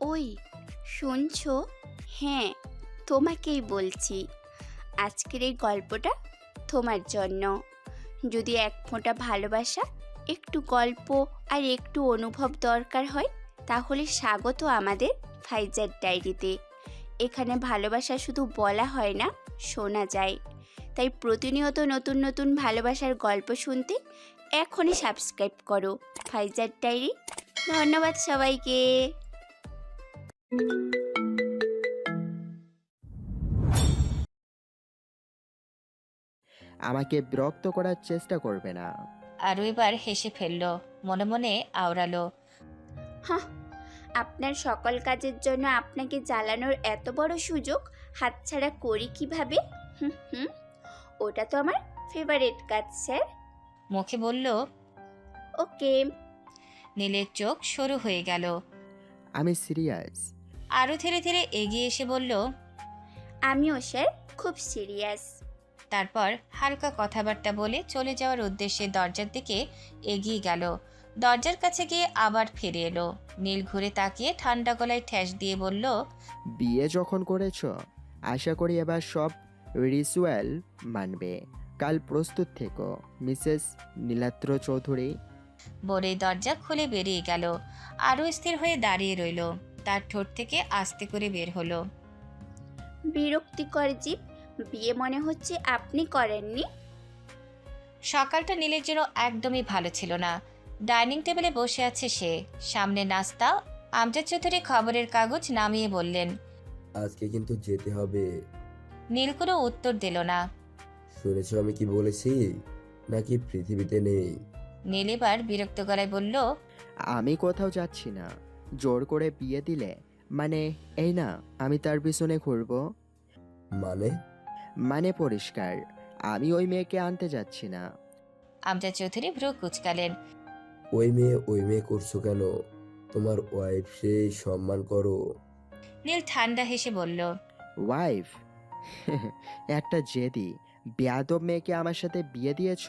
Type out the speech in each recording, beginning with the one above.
ওই শুনছো? হ্যাঁ, তোমাকেই বলছি। আজকের এই গল্পটা তোমার জন্য। যদি এক ফোঁটা ভালোবাসা, একটু গল্প আর একটু অনুভব দরকার হয়, তাহলে স্বাগত আমাদের ফাইজার ডায়েরিতে। এখানে ভালোবাসা শুধু বলা হয় না, শোনা যায়। তাই প্রতিনিয়ত নতুন নতুন ভালোবাসার গল্প শুনতে এখনই সাবস্ক্রাইব করো ফাইজার ডায়েরি। ধন্যবাদ সবাইকে। আমাকে বিরক্ত করার চেষ্টা করবে না। আরও এবার হেসে ফেলল, মনে মনে আওড়ালো। হাহ, আপনার সকল কাজের জন্য আপনাকে জ্বালানোর এত বড় সুযোগ হাতছাড়া করি কিভাবে? হুম হুম, ওটা তো আমার ফেভারিট কাজ স্যার। মুখে বলল। ওকে। নীলের চোখ সরু হয়ে গেল। আমি সিরিয়াস। আরও ধীরে ধীরে এগিয়ে এসে বলল। আমিও স্যার খুব সিরিয়াস। তারপর হালকা কথাবার্তা বলে চলে যাওয়ার উদ্দেশ্যে দরজার দিকে এগিয়ে গেল। দরজার কাছে গিয়ে আবার ফিরে এলো। নীল ঘুরে তাকিয়ে ঠান্ডা গলায় ঠেস দিয়ে বলল। বিয়ে যখন করেছ, আশা করি এবার সব রিচুয়াল মানবে। কাল প্রস্তুত থেকো, মিসেস নীলাদ্র চৌধুরী। বলেই দরজা খুলে বেরিয়ে গেল। আরও স্থির হয়ে দাঁড়িয়ে রইল। তার ঠোঁট থেকে আস্তে করে বের হলো। বিরক্তিকর জীব, বিয়ে মনে হচ্ছে আপনি করেননি। সকালটা নীলের জন্য একদমই ভালো ছিল না। ডাইনিং টেবিলে বসে আছে সে, সামনে নাস্তা। আমজাদ চৌধুরী খবরের কাগজ নামিয়ে বললেন। আজকে কিন্তু যেতে হবে। নীল কোনো উত্তর দিল না। শুনেছ আমি কি বলেছি? নাকি পৃথিবীতে নেই? নীল এবার বিরক্ত গলায় বলল। আমি কোথাও যাচ্ছি না। জোর করে বিয়ে দিলে মানে এই না আমি তার পিছনে ঘুরবো? মানে? মানে পরিষ্কার, আমি ওই মেয়েকে আনতে যাচ্ছি না। আমজাদ চৌধুরী ভ্রু কুঁচকালেন। ওই মেয়ে করছো কেন? তোমার ওয়াইফ সেই সম্মান করো। নীল ঠান্ডা হেসে বলল। ওয়াইফ? একটা জেদি বেয়াদব মেয়েকে আমার সাথে বিয়ে দিয়েছ,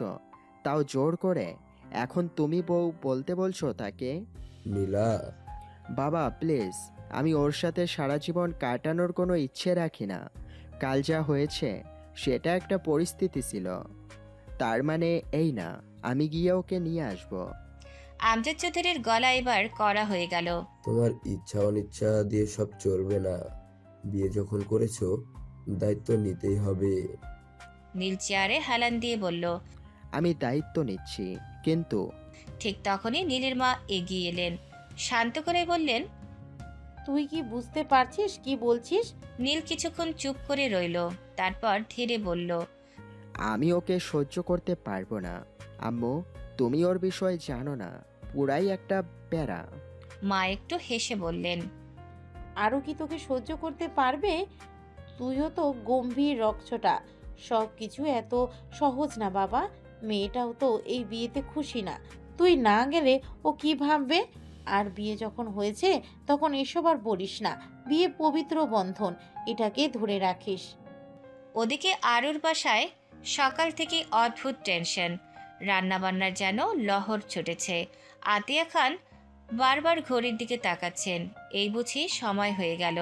তাও জোর করে। এখন তুমি বউ বলতে বলছো তাকে? নীলা, বাবা প্লিজ, আমি ওর সাথে সারা জীবন কাটানোর কোনো ইচ্ছে রাখি না। কাল যা হয়েছে সেটা একটা পরিস্থিতি ছিল, তার মানে এই না আমি গিয়ে ওকে নিয়ে আসবো। আমজাদ চৌধুরীর গলা এবার কড়া হয়ে গেল। তোমার ইচ্ছা অনিচ্ছা দিয়ে সব চলবে না। বিয়ে যখন করেছো, দায়িত্ব নিতেই হবে। নীল চেয়ারে হেলান দিয়ে বলল। আমি দায়িত্ব নিচ্ছি, কিন্তু ঠিক তখনই নীলের মা এগিয়ে এলেন। শান্ত করে বললেন। তুই কি বুঝতে পারছিস কি বলছিস? নীল কিছুক্ষণ চুপ করে রইল, তারপর ধীরে বলল। আমি ওকে সহ্য করতে পারবো না। আম্মু, তুমি ওর বিষয়ে জানো না, পুরাই একটা প্যারা। মা একটু হেসে বললেন। আরও কি তোকে সহ্য করতে পারবে? তুইও তো গম্ভীর রক্তটা। সব কিছু এত সহজ না বাবা। মেয়েটাও তো এই বিয়েতে খুশি না। তুই না গেলে ও কি ভাববে? আর বিয়ে যখন হয়েছে তখন এসব আর বলিস না। বিয়ে পবিত্র বন্ধন, এটাকে ধরে রাখিস। ওদিকে আরুর বাসায় সকাল থেকে অদ্ভুত টেনশন। রান্নাবান্নার যেন লহর ছুটেছে। আতিয়া খান বারবার ঘড়ির দিকে তাকাচ্ছেন। এই বুঝি সময় হয়ে গেল।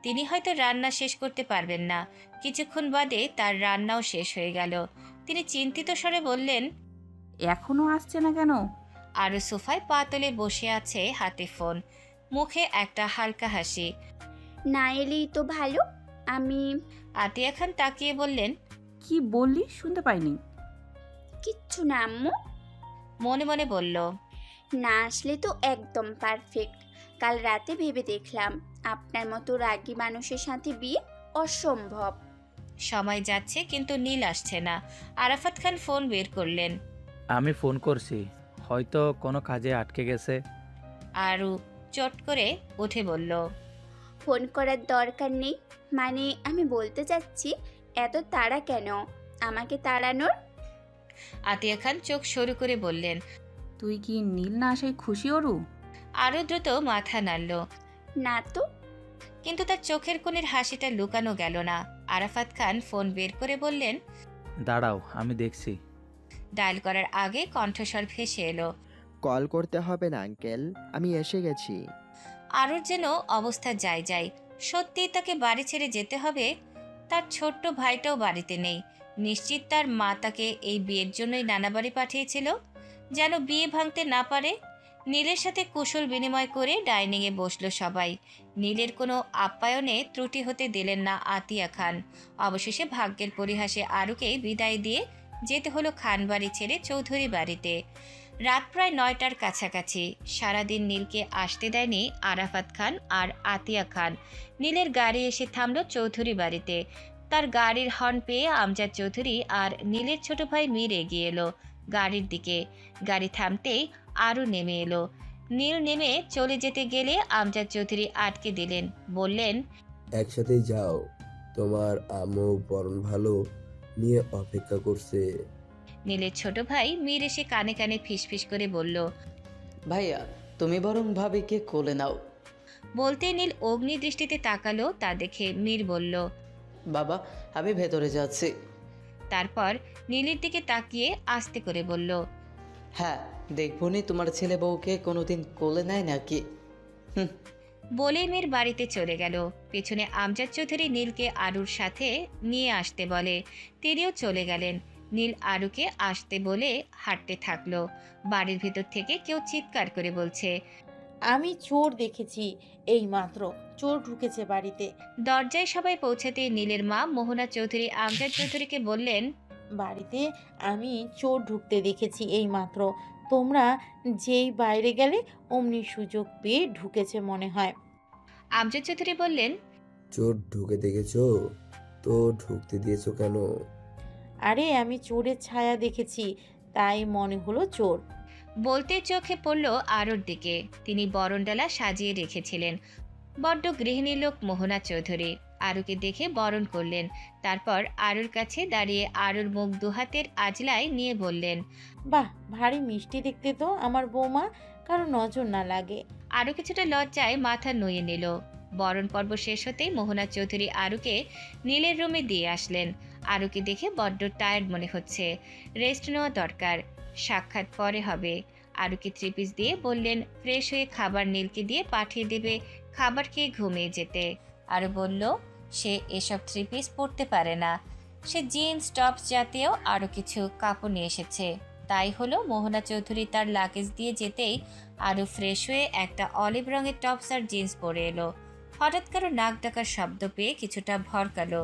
তিনি হয়তো রান্না শেষ করতে পারবেন না। কিছুক্ষণ বাদে তার রান্নাও শেষ হয়ে গেল। তিনি চিন্তিত স্বরে বললেন। এখনো আসছে না কেন? আরও সোফায় পা তুলে বসে আছে, হাতে ফোন, মুখে একটা হালকা হাসি। না এলেই তো ভালো। আমি আতিয়া খান তাকিয়ে বললেন। কি বললি শুনতে পাইনি। কিচ্ছু না আম্মু। মনে মনে বলল। না আসলে তো একদম পারফেক্ট। কাল রাতে ভেবে দেখলাম আপনার মতো রাগী মানুষের সাথে বিয়ে অসম্ভব। সময় যাচ্ছে কিন্তু নীল আসছে না। আরাফাত খান ফোন বের করলেন। আমি ফোন করছি, হয়তো কোনো কাজে আটকে গেছে। আরু চট করে উঠে বলল। ফোন করার দরকার নেই। মানে আমি বলতে চাচ্ছি, এত তাড়া কেন আমাকে তাড়ানোর? আতিয়া খান চোখ সরু করে বললেন। তুই কি নীল না আসায় খুশি অরু? আরও দ্রুত মাথা নাড়ল, না তো। কিন্তু তার চোখের কোণের হাসিটা লুকানো গেল না। আরাফাত খান ফোন বের করে বললেন। দাঁড়াও, আমি দেখছি। ডায়াল করার আগে কণ্ঠস্বর ভেসে এলো। কল করতে হবে না আঙ্কেল, আমি এসে গেছি। আরুর যেন অবস্থা যায় যায়। সত্যি তাকে বাড়ি ছেড়ে যেতে হবে। তার ছোট্ট ভাইটাও বাড়িতে নেই। নিশ্চিত তার মা তাকে এই বিয়ের জন্যই নানা বাড়ি পাঠিয়েছিল, যেন বিয়ে ভাঙতে না পারে। নীলের সাথে কুশল বিনিময় করে ডাইনিংয়ে বসলো সবাই। নীলের কোনো আপ্যায়নে ত্রুটি হতে দিলেন না আতিয়া খান। অবশেষে ভাগ্যের পরিহাসে আরুকে বিদায় দিয়ে যেতে হলো খান বাড়ি ছেড়ে চৌধুরী বাড়িতে। রাত প্রায় 9টার কাছাকাছি। সারাদিন নীলকে আসতে দেয়নি আরাফাত খান আর আতিয়া খান। নীলের গাড়ি এসে থামলো চৌধুরী বাড়িতে। তার গাড়ির হর্ন পেয়ে আমজাদ চৌধুরী আর নীলের ছোট ভাই মীর এগিয়ে এলো গাড়ির দিকে। গাড়ি থামতেই আরও নেমে এলো। নীল নেমে চলে যেতে গেলে আমজাদ চৌধুরী আটকে দিলেন, বললেন, একসাথেই যাও, তোমার আম্মু বরণ ভালো নিয়ে অপেক্ষা করছে। নীলের ছোট ভাই মীর এসে কানে কানে ফিসফিস করে বলল। ভাইয়া তুমি বরং ভাবিকে কোলে নাও। বলতে নীল অগ্নি দৃষ্টিতে তাকালো। তা দেখে মীর বলল। বাবা আমি ভেতরে যাচ্ছি। তারপর নীলের দিকে তাকিয়ে আস্তে করে বলল, হ্যাঁ দেখবনি তোমার ছেলে বউকে কোনোদিন কোলে নেয় নাকি। বলে মীর বাড়িতে চলে গেল। পেছনে আমজাদ চৌধুরী নীলকে আরুর সাথে নিয়ে আসতে বলে। তিনিও চলে গেলেন। নীল আরুকে আসতে বলে হাঁটতে থাকলো। বাড়ির ভিতর থেকে কেউ চিৎকার করে বলছে। আমি চোর দেখেছি, এই মাত্র চোর ঢুকেছে বাড়িতে। দরজায় সবাই পৌঁছাতে নীলের মা মোহনা চৌধুরী আমজাদ চৌধুরীকে বললেন, বাড়িতে আমি চোর ঢুকতে দেখেছি এই মাত্র। তোমরা যেই বাইরে গেলে অমনি সুযোগ পেয়ে ঢুকেছে মনে হয়। আমজাদ চৌধুরী বললেন, চোর ঢুকে দেখেছো তো ঢুকতে দিয়েছো কেন? আরে আমি চোরের ছায়া দেখেছি, তাই মনে হলো চোর। বলতে চোখে পড়ল আরুর দিকে। তিনি বরণডালা সাজিয়ে রেখেছিলেন। বড্ড গৃহিণী লোক মোহনা চৌধুরী। আরুকে দেখে বরণ করলেন। তারপর আরুর কাছে দাঁড়িয়ে আরুর মুখ দুহাতের আজলায় নিয়ে বললেন, বাহ, ভারী মিষ্টি দেখতে তো আমার বৌমা, কারো নজর না লাগে। আরও কিছুটা লজ্জায় মাথা নুয়ে নিল। বরণ পর্ব শেষ হতেই মোহনা চৌধুরী আরুকে নীলের রুমে দিয়ে আসলেন। আরুকে দেখে বড্ড টায়ার্ড মনে হচ্ছে, রেস্ট নেওয়া দরকার, সাক্ষাৎ পরে হবে। আরুকে 3 পিস দিয়ে বললেন ফ্রেশ হয়ে খাবার নীলকে দিয়ে পাঠিয়ে দেবে, খাবার খেয়ে ঘুমিয়ে যেতে। আরু বলল সে এসব 3 পিস পরতে পারে না। সে জিন্স টপস জাতীয় আরও কিছু কাপড় নিয়ে এসেছে। তাই হলো মোহনা চৌধুরী তার লাগেজ দিয়ে যেতেই আরও ফ্রেশ হয়ে একটা অলিভ রঙের টপস আর জিন্স পরে এলো। হঠাৎ কারো নাক ডাকার শব্দ পেয়ে কিছুটা ভরকালো।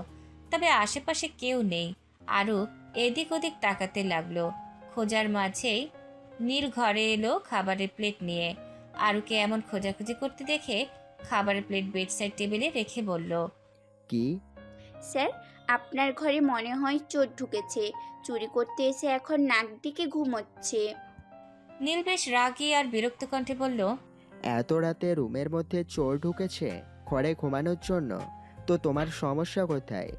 তবে আশেপাশে কেউ নেই। আরও এদিক ওদিক তাকাতে লাগলো। খোঁজার মাঝেই নীল ঘরে এলো খাবারের প্লেট নিয়ে। আরুকে এমন খোঁজাখুঁজি করতে দেখে খাবারের প্লেট বেডসাইড টেবিলে রেখে বলল, কি? স্যার, আপনার ঘরে মনে হয় চোর ঢুকেছে। চুরি করতে এসে এখন নাক ডেকে ঘুমোচ্ছে। নীল বেশ রাগী আর বিরক্ত কণ্ঠে বলল, এত রাতে রুমের মধ্যে চোর ঢুকেছে ঘরে ঘুমানোর জন্য? তো তোমার সমস্যা কোথায়?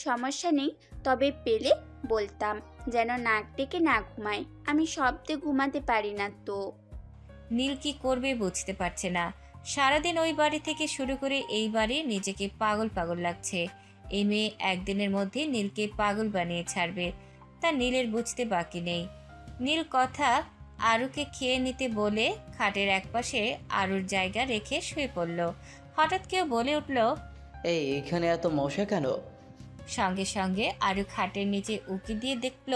সমস্যা নেই, তবে পেলে বলতাম যেন নাক ডেকে না ঘুমায়। আমি শব্দে ঘুমাতে পারি না তো। নীল কি করবে বুঝতে পারছে না। সারাদিন ওই বাড়ি থেকে শুরু করে এই বাড়ি নিজেকে পাগল পাগল লাগছে। এই মেয়ে একদিনের মধ্যে নীলকে পাগল বানিয়ে ছাড়বে, তা নীলের বুঝতে বাকি নেই। নীল কথা আরুকে খেয়ে নিতে বলে খাটের একপাশে আরুর জায়গা রেখে শুয়ে পড়ল। হঠাৎ কেউ বলে উঠল, এই এখানে এত মশা কেন? সঙ্গে সঙ্গে আরু খাটের নিচে উকি দিয়ে দেখল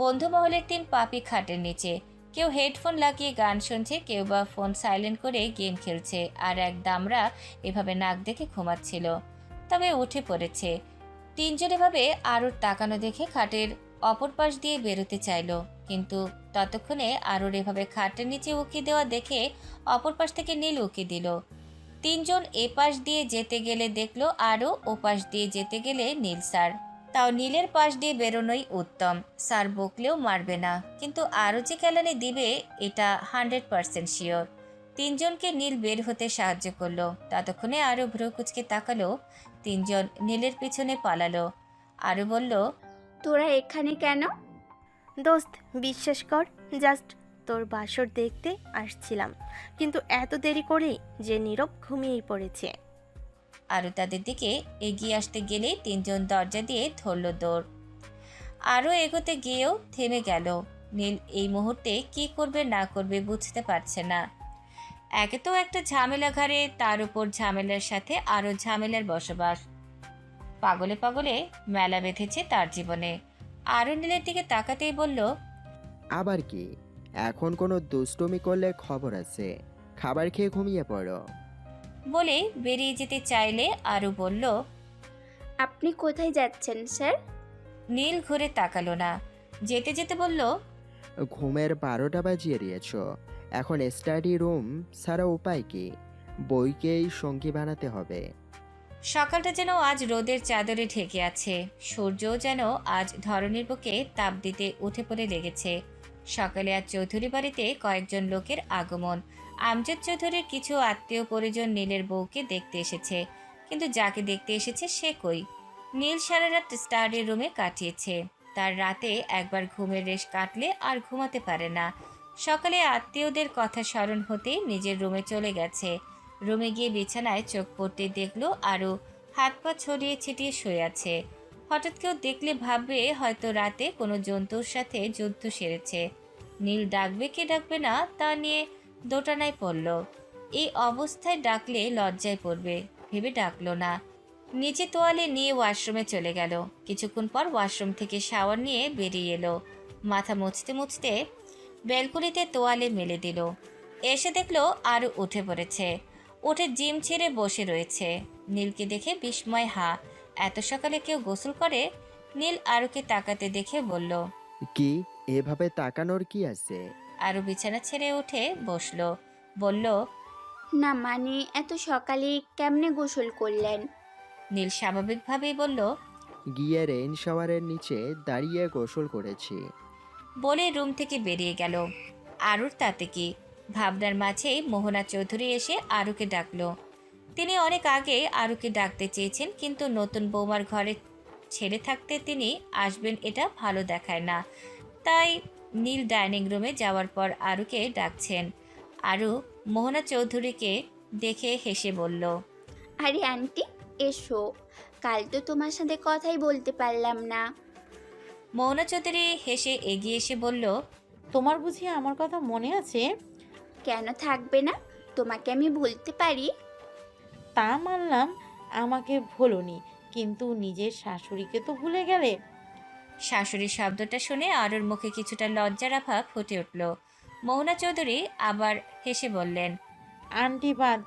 বন্ধু মহলের 3 পাপি খাটের নিচে। কেউ হেডফোন লাগিয়ে গান শুনছে, কেউ বা ফোন সাইলেন্ট করে গেম খেলছে, আর এক দামরা এভাবে নাক দেখে ঘুমাচ্ছিল। তবে উঠে পড়েছে। 3 জন এভাবে আরুর তাকানো দেখে খাটের অপর পাশ দিয়ে বেরোতে চাইল, কিন্তু ততক্ষণে আরুর এভাবে খাটের নিচে উকি দেওয়া দেখে অপর পাশ থেকে নীল উকি দিল। 3 জন এপাশ দিয়ে যেতে গেলে দেখলো আরও ওপাশ দিয়ে যেতে গেলে নীল স্যার। তাও নীলের পাশ দিয়ে বেরোনোই উত্তম। স্যার বকলেও মারবে না, কিন্তু আরও যে কেলানি দিবে এটা 100% শিওর। 3 জনকে নীল বের হতে সাহায্য করলো। ততক্ষণে আরও ভ্রু কুচকে তাকালো। 3 জন নীলের পিছনে পালালো। আরও বলল, তোরা এখানে কেন? দোস্ত বিশ্বাস কর, জাস্ট তোর বাসর দেখতে আসছিলাম, কিন্তু এত দেরি করে যে নীরব ঘুমিয়েই পড়েছে। আরও তাদের দিকে এগিয়ে আসতে গেলেই 3 জন দরজা দিয়ে ধরল দৌড়। আরও এগোতে গিয়েও থেমে গেল। নীল এই মুহূর্তে কি করবে না করবে বুঝতে পারছে না। একে তো একটা ঝামেলা ঘাড়ে, তার উপর ঝামেলার সাথে আরও ঝামেলার বসবাস। পাগলে পাগলে মেলা বেঁধেছে তার জীবনে। আরও নীলের দিকে তাকাতেই বলল, আবার কি? এখন কোনো দুষ্টুমি করলে খবর আছে। খাবার খেয়ে ঘুমিয়ে পড়ো। বলে বেরিয়ে যেতে চাইলে আরও বলল, আপনি কোথায় যাচ্ছেন স্যার? নীল ঘুরে তাকালো না, যেতে যেতে বলল, ঘুমের 12টা বাজিয়ে দিয়েছ। এখন স্টাডি রুম ছাড়া উপায় কি? বইকেই সঙ্গী বানাতে হবে। সকালটা যেন আজ রোদের চাদরে ঢেকে আছে। সূর্যও যেন আজ ধরনীর বুকে তাপ দিতে উঠে পড়ে লেগেছে। সকালে আজ চৌধুরী বাড়িতে কয়েকজন লোকের আগমন। আমজাদ চৌধুরীর কিছু আত্মীয় পরিজন নীলের বউকে দেখতে এসেছে, কিন্তু যাকে দেখতে এসেছে সে কই? নীল সারা রাত স্টাডি রুমে কাটিয়েছে। তার রাতে একবার ঘুমের রেশ কাটলে আর ঘুমাতে পারে না। সকালে আত্মীয়দের কথা স্মরণ হতেই নিজের রুমে চলে গেছে। রুমে গিয়ে বিছানায় চোখ পড়তে দেখলো আরও হাত পা ছড়িয়ে ছিটিয়ে শুয়ে আছে। হঠাৎ কেউ দেখলে ভাববে হয়তো রাতে কোনো জন্তুর সাথে যুদ্ধ সেরেছে। নীল ডাকবে কে ডাকবে না তা নিয়ে দোটানায় পড়ল। এই অবস্থায় ডাকলে লজ্জায় পড়বে ভেবে ডাকলো না। নিচে তোয়ালে নিয়ে ওয়াশরুমে চলে গেল। কিছুক্ষণ পর ওয়াশরুম থেকে শাওয়ার নিয়ে বেরিয়ে এলো। মাথা মুছতে মুছতে ব্যালকনিতে তোয়ালে মেলে দিল। এসে দেখলো আরও উঠে পড়েছে। উঠে জিম ছেড়ে বসে রয়েছে। নীলকে দেখে বিস্ময় হা। এত সকালে কেউ গোসল করে? নীল আরুকে তাকাতে দেখে বলল, কি এভাবে তাকানোর কি আছে? আরু বিছানা ছেড়ে উঠে বসলো। বলল, না মানে এত সকালে কেমনে গোসল করলেন? নীল স্বাভাবিকভাবেই বলল, গিয়ে রেইন শাওয়ারের নিচে দাঁড়িয়ে গোসল করেছি। বলে রুম থেকে বেরিয়ে গেল। আরুর তাতে কি? ভাবনার মাঝেই মোহনা চৌধুরী এসে আরুকে ডাকলো। তিনি অনেক আগে আরুকে ডাকতে চেয়েছেন, কিন্তু নতুন বৌমার ঘরে ছেড়ে থাকতে তিনি আসবেন এটা ভালো দেখায় না। তাই নীল ডাইনিং রুমে যাওয়ার পর আরুকে ডাকছেন। আরু মোহনা চৌধুরীকে দেখে হেসে বলল, আরে আন্টি এসো, কাল তো তোমার সাথে কথাই বলতে পারলাম না। মোহনা চৌধুরী হেসে এগিয়ে এসে বলল, তোমার বুঝি আমার কথা মনে আছে? কেন থাকবে না? তোমাকে আমি বলতে পারি। তা মানলাম আমাকে ভোলনি, কিন্তু নিজের শাশুড়িকে তো ভুলে গেলে। শাশুড়ির শব্দটা শুনে আরুর মুখে কিছুটা লজ্জার আভা ফুটে উঠল। মোহনা চৌধুরী আবার হেসে বললেন, আন্টি বাদ,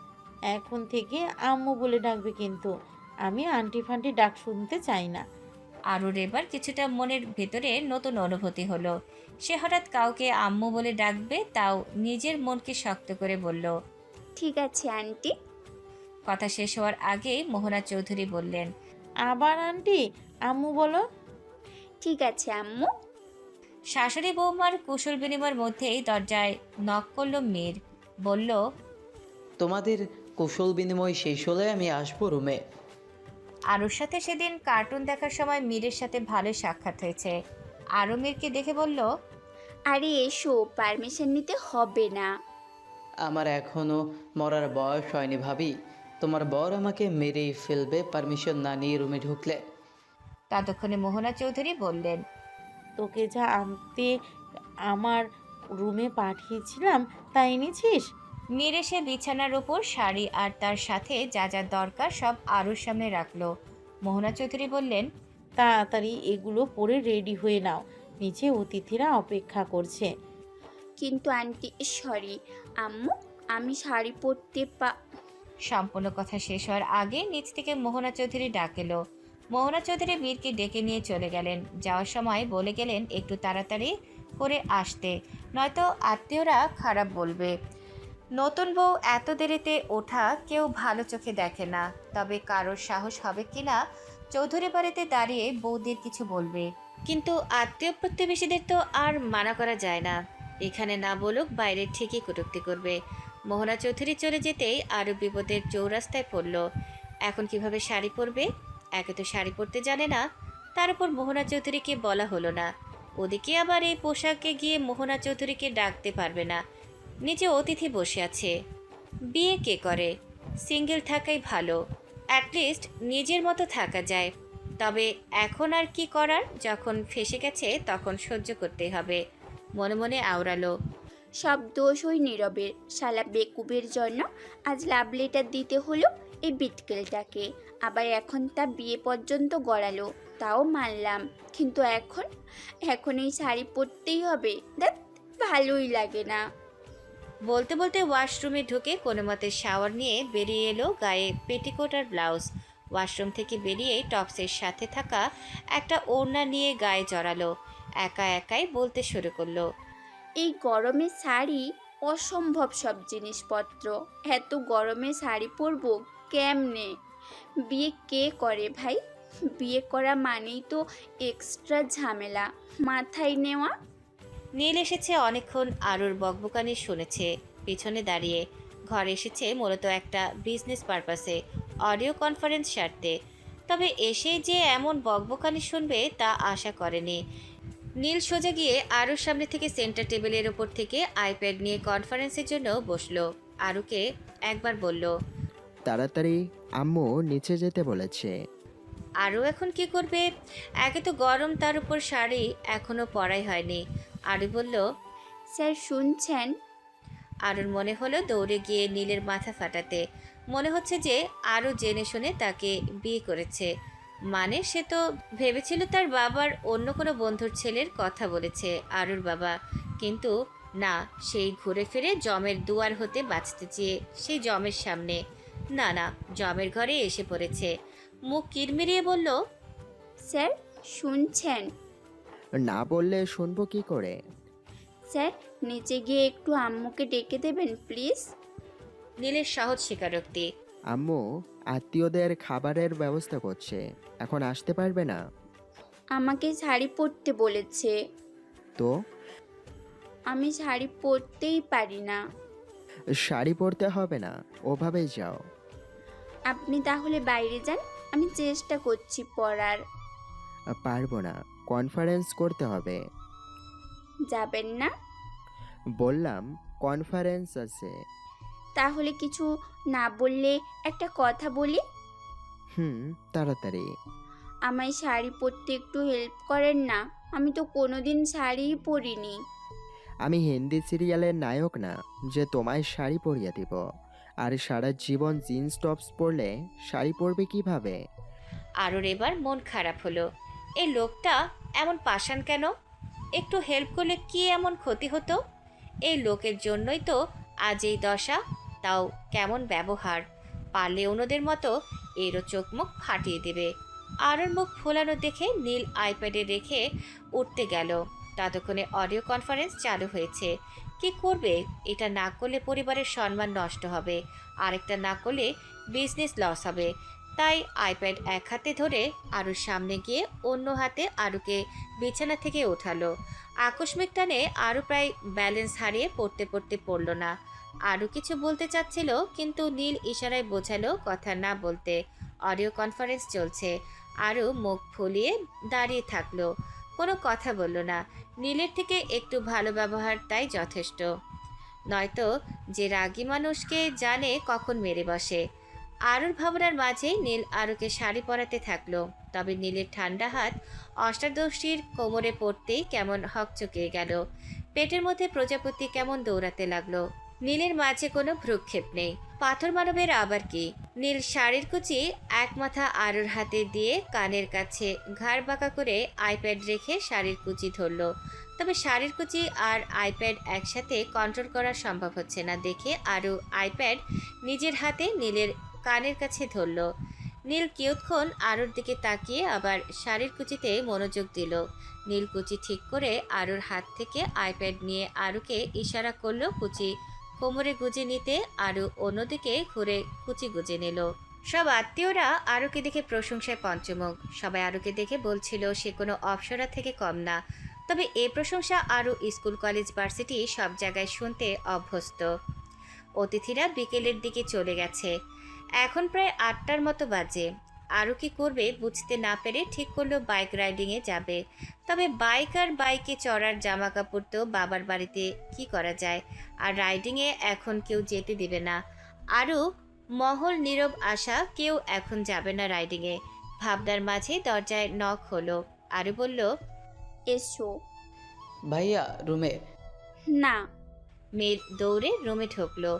এখন থেকে আম্মু বলে ডাকবে, কিন্তু আমি আন্টি ফান্টি ডাক শুনতে চাই না। আরুর এবার কিছুটা মনের ভেতরে নতুন অনুভূতি হলো। সে হঠাৎ কাউকে আম্মু বলে ডাকবে, তাও নিজের মনকে শক্ত করে বলল। ঠিক আছে আন্টি। কথা শেষ হওয়ার আগেই মোহনা চৌধুরী বললেন, আবার আন্টি আম্মু বলো। ঠিক আছে আম্মু। শাশুড়ি বৌমার কুশল বিনিময়ের মধ্যেই দরজায় নক করল মীর। বলল, তোমাদের কৌশল বিনিময় শেষ হলে আমি আসবো রুমে। আরুর সাথে সেদিন কার্টুন দেখার সময় মীরের সাথে ভালো সাক্ষাৎ হয়েছে। আরু মীরকে দেখে বলল, আরে এসো, পারমিশন নিতে হবে না। আমার এখনো মরার বয়স হয়নি ভাবি। তোমার বর আমাকে মেরেই ফেলবে পারমিশন না নিয়ে রুমে ঢুকলে। ততক্ষণে মোহনা চৌধুরী বললেন, তোকে যা আনতে আমার রুমে পাঠিয়েছিলাম তা এনেছিস? মীর এসে বিছানার ওপর শাড়ি আর তার সাথে যা যা দরকার সব আরুর সামনে রাখলো। মোহনা চৌধুরী বললেন, তাড়াতাড়ি এগুলো পরে রেডি হয়ে নাও, নিচে অতিথিরা অপেক্ষা করছে। কিন্তু আন্টি সরি আম্মু, আমি শাড়ি পরতে সম্পূর্ণ কথা শেষ হওয়ার আগে নিচ থেকে মোহনা চৌধুরী ডাক এলো। মোহনা চৌধুরী মীরকে ডেকে নিয়ে চলে গেলেন। যাওয়ার সময় বলে গেলেন একটু তাড়াতাড়ি করে আসতে, নয়তো আত্মীয়রা খারাপ বলবে। নতুন বউ এত দেরিতে ওঠা কেউ ভালো চোখে দেখে না। তবে কারোর সাহস হবে কিনা চৌধুরী বাড়িতে দাঁড়িয়ে বৌদির কিছু বলবে, কিন্তু আত্মীয় প্রতিবেশীদের তো আর মানা করা যায় না। এখানে না বলুক, বাইরে ঠিকই কটূক্তি করবে। মোহনা চৌধুরী চলে যেতেই আরও বিপদের চৌরাস্তায় পড়ল। এখন কিভাবে শাড়ি পরবে? একে তো শাড়ি পরতে জানে না, তার উপর মোহনা চৌধুরীকে বলা হলো না। ওদিকে আবার এই পোশাকে গিয়ে মোহনা চৌধুরীকে ডাকতে পারবে না। নিচে অতিথি বসে আছে। বিয়ে কে করে? সিঙ্গেল থাকাই ভালো, অ্যাটলিস্ট নিজের মতো থাকা যায়। তবে এখন আর কি করার, যখন ফেসে গেছে তখন সহ্য করতেই হবে। মনে মনে আওড়ালো। সব দোষ ওই নীরবের। শালা বেকুবের জন্য আজ লাভ লেটার দিতে হলো এই বিটকেলটাকে। আবার এখন তা বিয়ে পর্যন্ত গড়ালো, তাও মানলাম। কিন্তু এখন এই শাড়ি পরতেই হবে। দেখ, ভালোই লাগে না। বলতে বলতে ওয়াশরুমে ঢুকে কোনো মতে শাওয়ার নিয়ে বেরিয়ে এলো, গায়ে পেটিকোট আর ব্লাউজ। ওয়াশরুম থেকে বেরিয়ে টপসের সাথে থাকা একটা ওড়না নিয়ে গায়ে জড়ালো। একা একাই বলতে শুরু করলো। এই গরমে শাড়ি অসম্ভব সব জিনিসপত্র। এত গরমে শাড়ি পরবো কেমনে? বিয়ে কে করে ভাই? বিয়ে করা মানেই তো এক্সট্রা ঝামেলা মাথায় নেওয়া। নীল এসেছে অনেকক্ষণ আরুর বকবকানি শুনেছে পিছনে দাঁড়িয়ে। ঘরে এসেছে মূলত একটা বিজনেস পারপাসে, অডিও কনফারেন্স সারতে। তবে এসে যে এমন বকবকানি শুনবে তা আশা করেনি। নীল সোজা গিয়ে আরুর সামনে থেকে সেন্টার টেবিলের ওপর থেকে আইপ্যাড নিয়ে কনফারেন্সের জন্য বসলো। আরুকে একবার বলল, তাড়াতাড়ি, আম্মু নিচে যেতে বলেছে। আরও এখন কি করবে? একে তো গরম, তার উপর শাড়ি এখনো পরাই হয়নি। আরু বলল, স্যার শুনছেন? আরুর মনে হলো দৌড়ে গিয়ে নীলের মাথা ফাটাতে। মনে হচ্ছে যে আরও জেনে শুনে তাকে বিয়ে করেছে। মানে সে তো ভেবেছিল তার বাবার অন্য কোনো বন্ধুর ছেলের কথা বলেছে আরুর বাবা। কিন্তু না, সেই ঘুরে ফিরে জমের দুয়ার হতে বাঁচতে চেয়ে সেই জমের সামনে, না না, জমের ঘরে এসে পড়েছে। মুখ কিরমিরিয়ে বলল, স্যার শুনছেন? না বললে শুনবো কি করে? স্যার নিচে গিয়ে একটু আম্মুকে ডেকে দেবেন প্লিজ। নীলের সহজ স্বীকারোক্তি। আম্মু আত্মীয়দের খাবারের ব্যবস্থা করছে, এখন আসতে পারবে না। আমাকে শাড়ি পরতে বলেছে। তো আমি শাড়ি পরতেই পারি না। শাড়ি পরতে হবে না, ওভাবেই যাও। আপনি তাহলে বাইরে যান, আমি চেষ্টা করছি পরার। পারবো না, কনফারেন্স করতে হবে। যাবেন না? বললাম কনফারেন্স আছে। তাহলে কিছু না বললে একটা কথা বলি। তাড়াতাড়ি। আমায় শাড়ি পরতে একটু হেল্প করেন না? আমি তো কোনোদিন শাড়িই পরিনি। আমি হিন্দি সিরিয়ালের নায়ক না যে তোমায় শাড়ি পরিয়ে দিব। আর সারা জীবন জিন্স টপস পরলে শাড়ি পরবে কিভাবে? আরুর এবার মন খারাপ হলো। এই লোকটা এমন পাষাণ কেন? একটু হেল্প করলে কি এমন ক্ষতি হতো? এই লোকের জন্যই তো আজ এই দশা। তাও কেমন ব্যবহার! পারলে অন্যদের মতো এরও চোখ মুখ ফাটিয়ে দেবে। আরুর মুখ ফোলানো দেখে নীল আইপ্যাডে রেখে উঠতে গেল। ততক্ষণে অডিও কনফারেন্স চালু হয়েছে। কি করবে? এটা না করলে পরিবারের সম্মান নষ্ট হবে, আরেকটা না করলে বিজনেস লস হবে। তাই আইপ্যাড এক হাতে ধরে আরুর সামনে গিয়ে অন্য হাতে আরুকে বিছানা থেকে ওঠালো। আকস্মিক টানে আরু প্রায় ব্যালেন্স হারিয়ে পড়তে পড়তে পড়ল না। আরু কিছু বলতে চাচ্ছিল, কিন্তু নীল ইশারায় বোঝালো কথা না বলতে। অডিও কনফারেন্স চলছে। আরু মুখ ফুলিয়ে দাঁড়িয়ে থাকলো, কোনো কথা বলল না। নীলের থেকে একটু ভালো ব্যবহার তাই যথেষ্ট। নয়তো যে রাগী মানুষকে জানে কখন মেরে বসে। আরুর ভাবনার মাঝে নীল আরুকে শাড়ি পরাতে থাকলো। তবে নীলের ঠান্ডা হাত অষ্টাদশীর কোমরে পড়তেই কেমন হকচকিয়ে গেল। পেটের মধ্যে প্রজাপতি কেমন দৌড়াতে লাগলো। নীলের মাঝে কোনো ভ্রুক্ষেপ নেই। পাথর মানবের আবার কি? নীল শাড়ির কুচি এক মাথা আরুর হাতে দিয়ে কানের কাছে ঘাড় বাঁকা করে আইপ্যাড রেখে শাড়ির কুচি ধরলো। তবে শাড়ির কুচি আর আইপ্যাড একসাথে কন্ট্রোল করা সম্ভব হচ্ছে না দেখে আরু আইপ্যাড নিজের হাতে নীলের কানের কাছে ধরল। নীল কিয়ৎক্ষণ আরুর দিকে তাকিয়ে আবার শাড়ির কুচিতে মনোযোগ দিল। নীল কুচি ঠিক করে আরুর হাত থেকে আইপ্যাড নিয়ে আরুকে ইশারা করলো কুচি কোমরে গুজে নিতে। আরু অন্যদিকে ঘুরে কুচি গুজে নিল। সব আত্মীয়রা আরুকে দেখে প্রশংসায় পঞ্চমুখ। সবাই আরুকে দেখে বলছিল সে কোনো অপ্সরা থেকে কম না। তবে এ প্রশংসা আরু স্কুল কলেজ ভার্সিটি সব জায়গায় শুনতে অভ্যস্ত। অতিথিরা বিকেলের দিকে চলে গেছে। এখন প্রায় 8টার মতো বাজে। আরও কি করবে বুঝতে না পেরে ঠিক করলো বাইক রাইডিংয়ে যাবে। তবে বাইক আর বাইকে চড়ার জামা কাপড় তো বাবার বাড়িতে কি করা যায়, আর রাইডিংয়ে এখন কেউ যেতে দিবে না। আরও মহল নীরব আশা কেউ এখন যাবে না রাইডিংয়ে। ভাবনার মাঝে দরজায় নক হলো। আরও বলল, এসো। ভাইয়া রুমে। না। মেয়ের দৌড়ে রুমে ঢুকলো,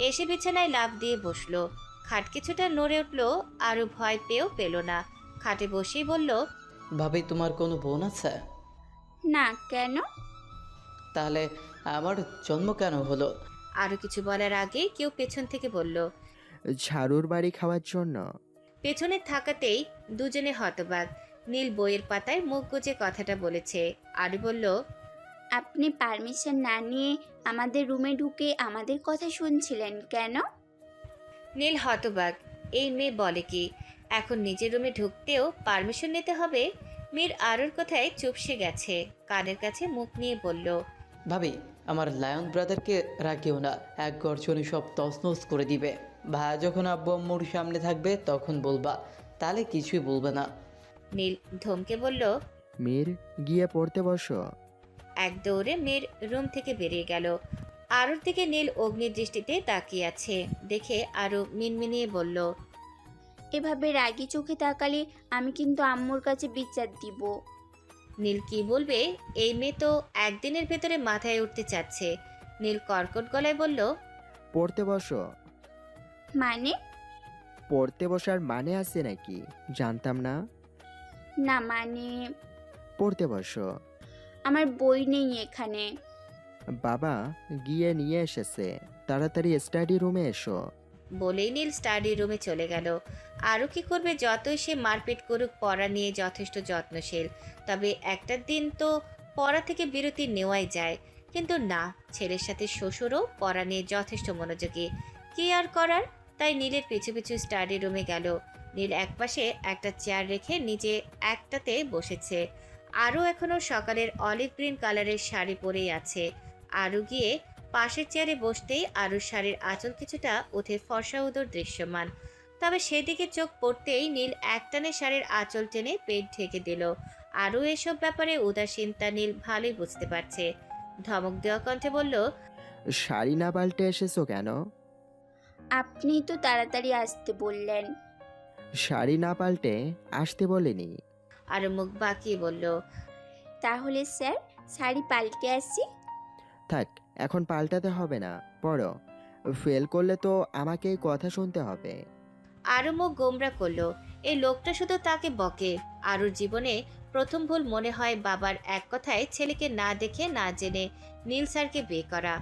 এসে বিছানায় লাফ দিয়ে বসলো। খাট কিছুটা নড়ে উঠলো, আরও ভয় পেয়েও পেল না। খাটে বসেই বলল, ভাবি তোমার কোনো বোন আছে? না, কেন? তাহলে আমার জন্ম কেন হলো? আরও কিছু বলার আগে কেউ পেছন থেকে বলল। ঝাড়ুর বাড়ি খাওয়ার জন্য। পেছনে থাকাতেই দুজনে হতবাক। নীল বইয়ের পাতায় মুখ গুজে কথাটা বলেছে। আরু বলল, আপনি পারমিশন না নিয়ে আমাদের রুমে ঢুকে আমাদের কথা শুনছিলেন কেন? নীল হতবাক। এই মেয়ে বলে কি? এখন নিজের রুমে ঢুকতেও পারমিশন নিতে হবে? মীর আরুর কথায় চুপসে গেছে, কানের কাছে মুখ নিয়ে বলল, ভাবি আমার লায়ন ব্রাদারকে রাখিও না, এক গর্জনে সব তছনছ করে দিবে। ভাইয়া যখন আব্বু আম্মুর সামনে থাকবে তখন বলবা, তাহলে কিছুই বলবে না। নীল ধমকে বলল। মীর, গিয়ে পড়তে বসো। এক দৌড়ে মীর রুম থেকে বেরিয়ে গেল। আরুর দিকে নীল অগ্নির দৃষ্টিতে তাকিয়ে আছে দেখে আরু মিনমিনিয়ে বলল, এভাবে রাগী চোখে তাকালে আমি কিন্তু আম্মুর কাছে বিচার দিব। নীল কি বলবে? এই মেয়ে তো একদিনের ভেতরে মাথায় উঠতে চাচ্ছে। নীল কর্কট গলায় বলল, পড়তে বসো। মানে? পড়তে বসার মানে আছে নাকি? জানতাম না। না মানে পড়তে বসো। আমার বই নেই এখানে। বাবা গিয়ে নিয়ে এসেছে, তাড়াতাড়ি স্টাডি রুমে এসো। বলেই নীল স্টাডি রুমে চলে গেল। আরও কি করবে? যতই সে মারপিট করুক, পড়া নিয়ে যথেষ্ট যত্নশীল। তবে একটা দিন তো পড়া থেকে বিরতি নেওয়াই যায়। কিন্তু না, ছেলের সাথে শ্বশুরও পড়া নিয়ে যথেষ্ট মনোযোগী। কি আর করার? তাই নীলের পিছু পিছু স্টাডি রুমে গেল। নীল একপাশে একটা চেয়ার রেখে নিজে একটাতে বসেছে। আরও এখনও সকালের অলিভ গ্রিন কালারের শাড়ি পরেই আছে। আরও গিয়ে পাশের চেয়ারে বসতেই আরুর শাড়ির আঁচল কিছুটা উঠে ফর্সা উদর দৃশ্যমান। তবে সেদিকে চোখ পড়তেই নীল একটানে শাড়ির আঁচল টেনে পেট ঢেকে দিল। আরও এসব ব্যাপারে উদাসীনতা নীল ভালোই বুঝতে পারছে। ধমক দেওয়া কণ্ঠে বলল, শাড়ি না পাল্টে এসেছো কেন? আপনিই তো তাড়াতাড়ি আসতে বললেন। শাড়ি না পাল্টে আসতে বলেনি। আরও মুখ বাঁকিয়ে বলল, তাহলে স্যার শাড়ি পাল্টে আসি? থাক, এখন পাল্টাতে হবে না, পড়ো। ফেল করলে তো আমাকেই কথা শুনতে হবে। আরও মুখ গোমরা করলো। এই লোকটা শুধু তাকে বকে। আরুর জীবনে প্রথম ভুল মনে হয় বাবার এক কথায় ছেলেকে না দেখে না জেনে নীল স্যারকে বিয়ে করা।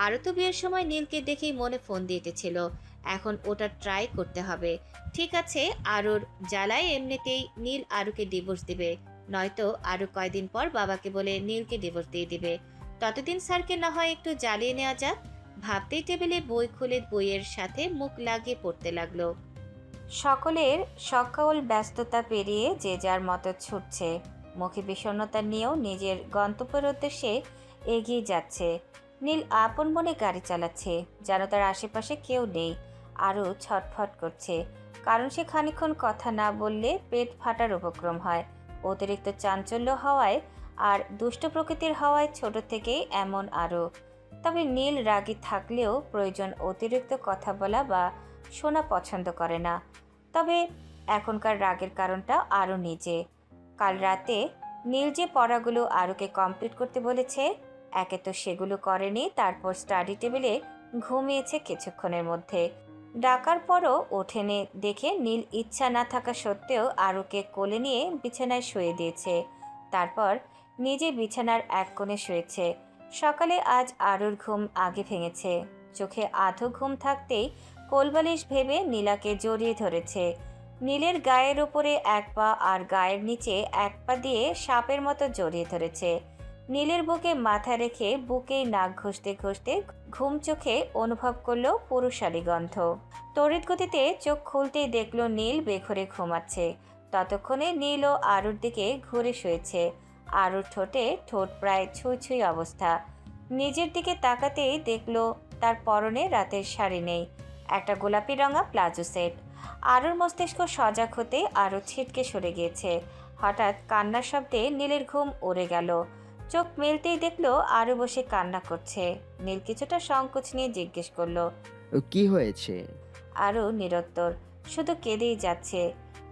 আরও তো বিয়ের সময় নীলকে দেখেই মনে ফোন দিয়েছিল। এখন ওটা ট্রাই করতে হবে। ঠিক আছে, আরুর জ্বালায় এমনিতেই নীল আরুকে ডিভোর্স দিবে, নয়তো আরও কয়দিন পর বাবাকে বলে নীলকে ডিভোর্স দিয়ে দিবে। ততদিন স্যারকে না হয় একটু জ্বালিয়ে নেওয়া যাক। ভাবতেই টেবিলে বই খুলে বইয়ের সাথে মুখ লাগিয়ে পড়তে লাগলো। সকলের সকল ব্যস্ততা পেরিয়ে যে যার মতো ছুটছে, মুখে বিষণ্ণতা নিয়েও নিজের গন্তব্যের উদ্দেশ্যে এগিয়ে যাচ্ছে। নীল আপন মনে গাড়ি চালাচ্ছে, যেন তার আশেপাশে কেউ নেই। আরও ছটফট করছে, কারণ সে খানিকক্ষণ কথা না বললে পেট ফাটার উপক্রম হয়। অতিরিক্ত চাঞ্চল্য হওয়ায় আর দুষ্ট প্রকৃতির হওয়ায় ছোট থেকেই এমন আরও। তবে নীল রাগী থাকলেও প্রয়োজন অতিরিক্ত কথা বলা বা শোনা পছন্দ করে না। তবে এখনকার রাগের কারণটা আরও নিজে। কাল রাতে নীল যে পড়াগুলো আরুকে কমপ্লিট করতে বলেছে, একে তো সেগুলো করেনি, তারপর স্টাডি টেবিলে ঘুমিয়েছে কিছুক্ষণের মধ্যে। ডাকার পরও ওঠেনে দেখে নীল ইচ্ছা না থাকা সত্ত্বেও আরুকে কোলে নিয়ে বিছানায় শুয়ে দিয়েছে। তারপর নিজে বিছানার এক কোণে শুয়েছে। সকালে আজ আরুর ঘুম আগে ভেঙেছে। চোখে আধো ঘুম থাকতেই কোলবালিশ ভেবে নীলাকে জড়িয়ে ধরেছে। নীলের গায়ের ওপরে এক পা আর গায়ের নিচে এক পা দিয়ে সাপের মতো জড়িয়ে ধরেছে। নীলের বুকে মাথা রেখে বুকেই নাক ঘষতে ঘষতে ঘুম চোখে অনুভব করলো পুরুষালী গন্ধ। তড়িৎ গতিতে চোখ খুলতেই দেখলো নীল বেঘরে ঘুমাচ্ছে। ততক্ষণে নীল ও আরুর দিকে ঘুরে শুয়েছে। আরুর ঠোঁটে ঠোঁট প্রায় ছুঁই ছুঁই অবস্থা। নিজের দিকে তাকাতেই দেখলো তার পরনে রাতের শাড়ি নেই, একটা গোলাপি রঙা প্লাজো সেট। আরুর মস্তিষ্ক সজাগ হতে আরও ছিটকে সরে গিয়েছে। হঠাৎ কান্নার শব্দে নীলের ঘুম উড়ে গেল। চোখ মেলতেই দেখলো আরু বসে কান্না করছে। নীল কিছুটা সংকোচ নিয়ে জিজ্ঞেস করলো, কি হয়েছে? আরু নিরুত্তর, শুধু কেঁদেই যাচ্ছে।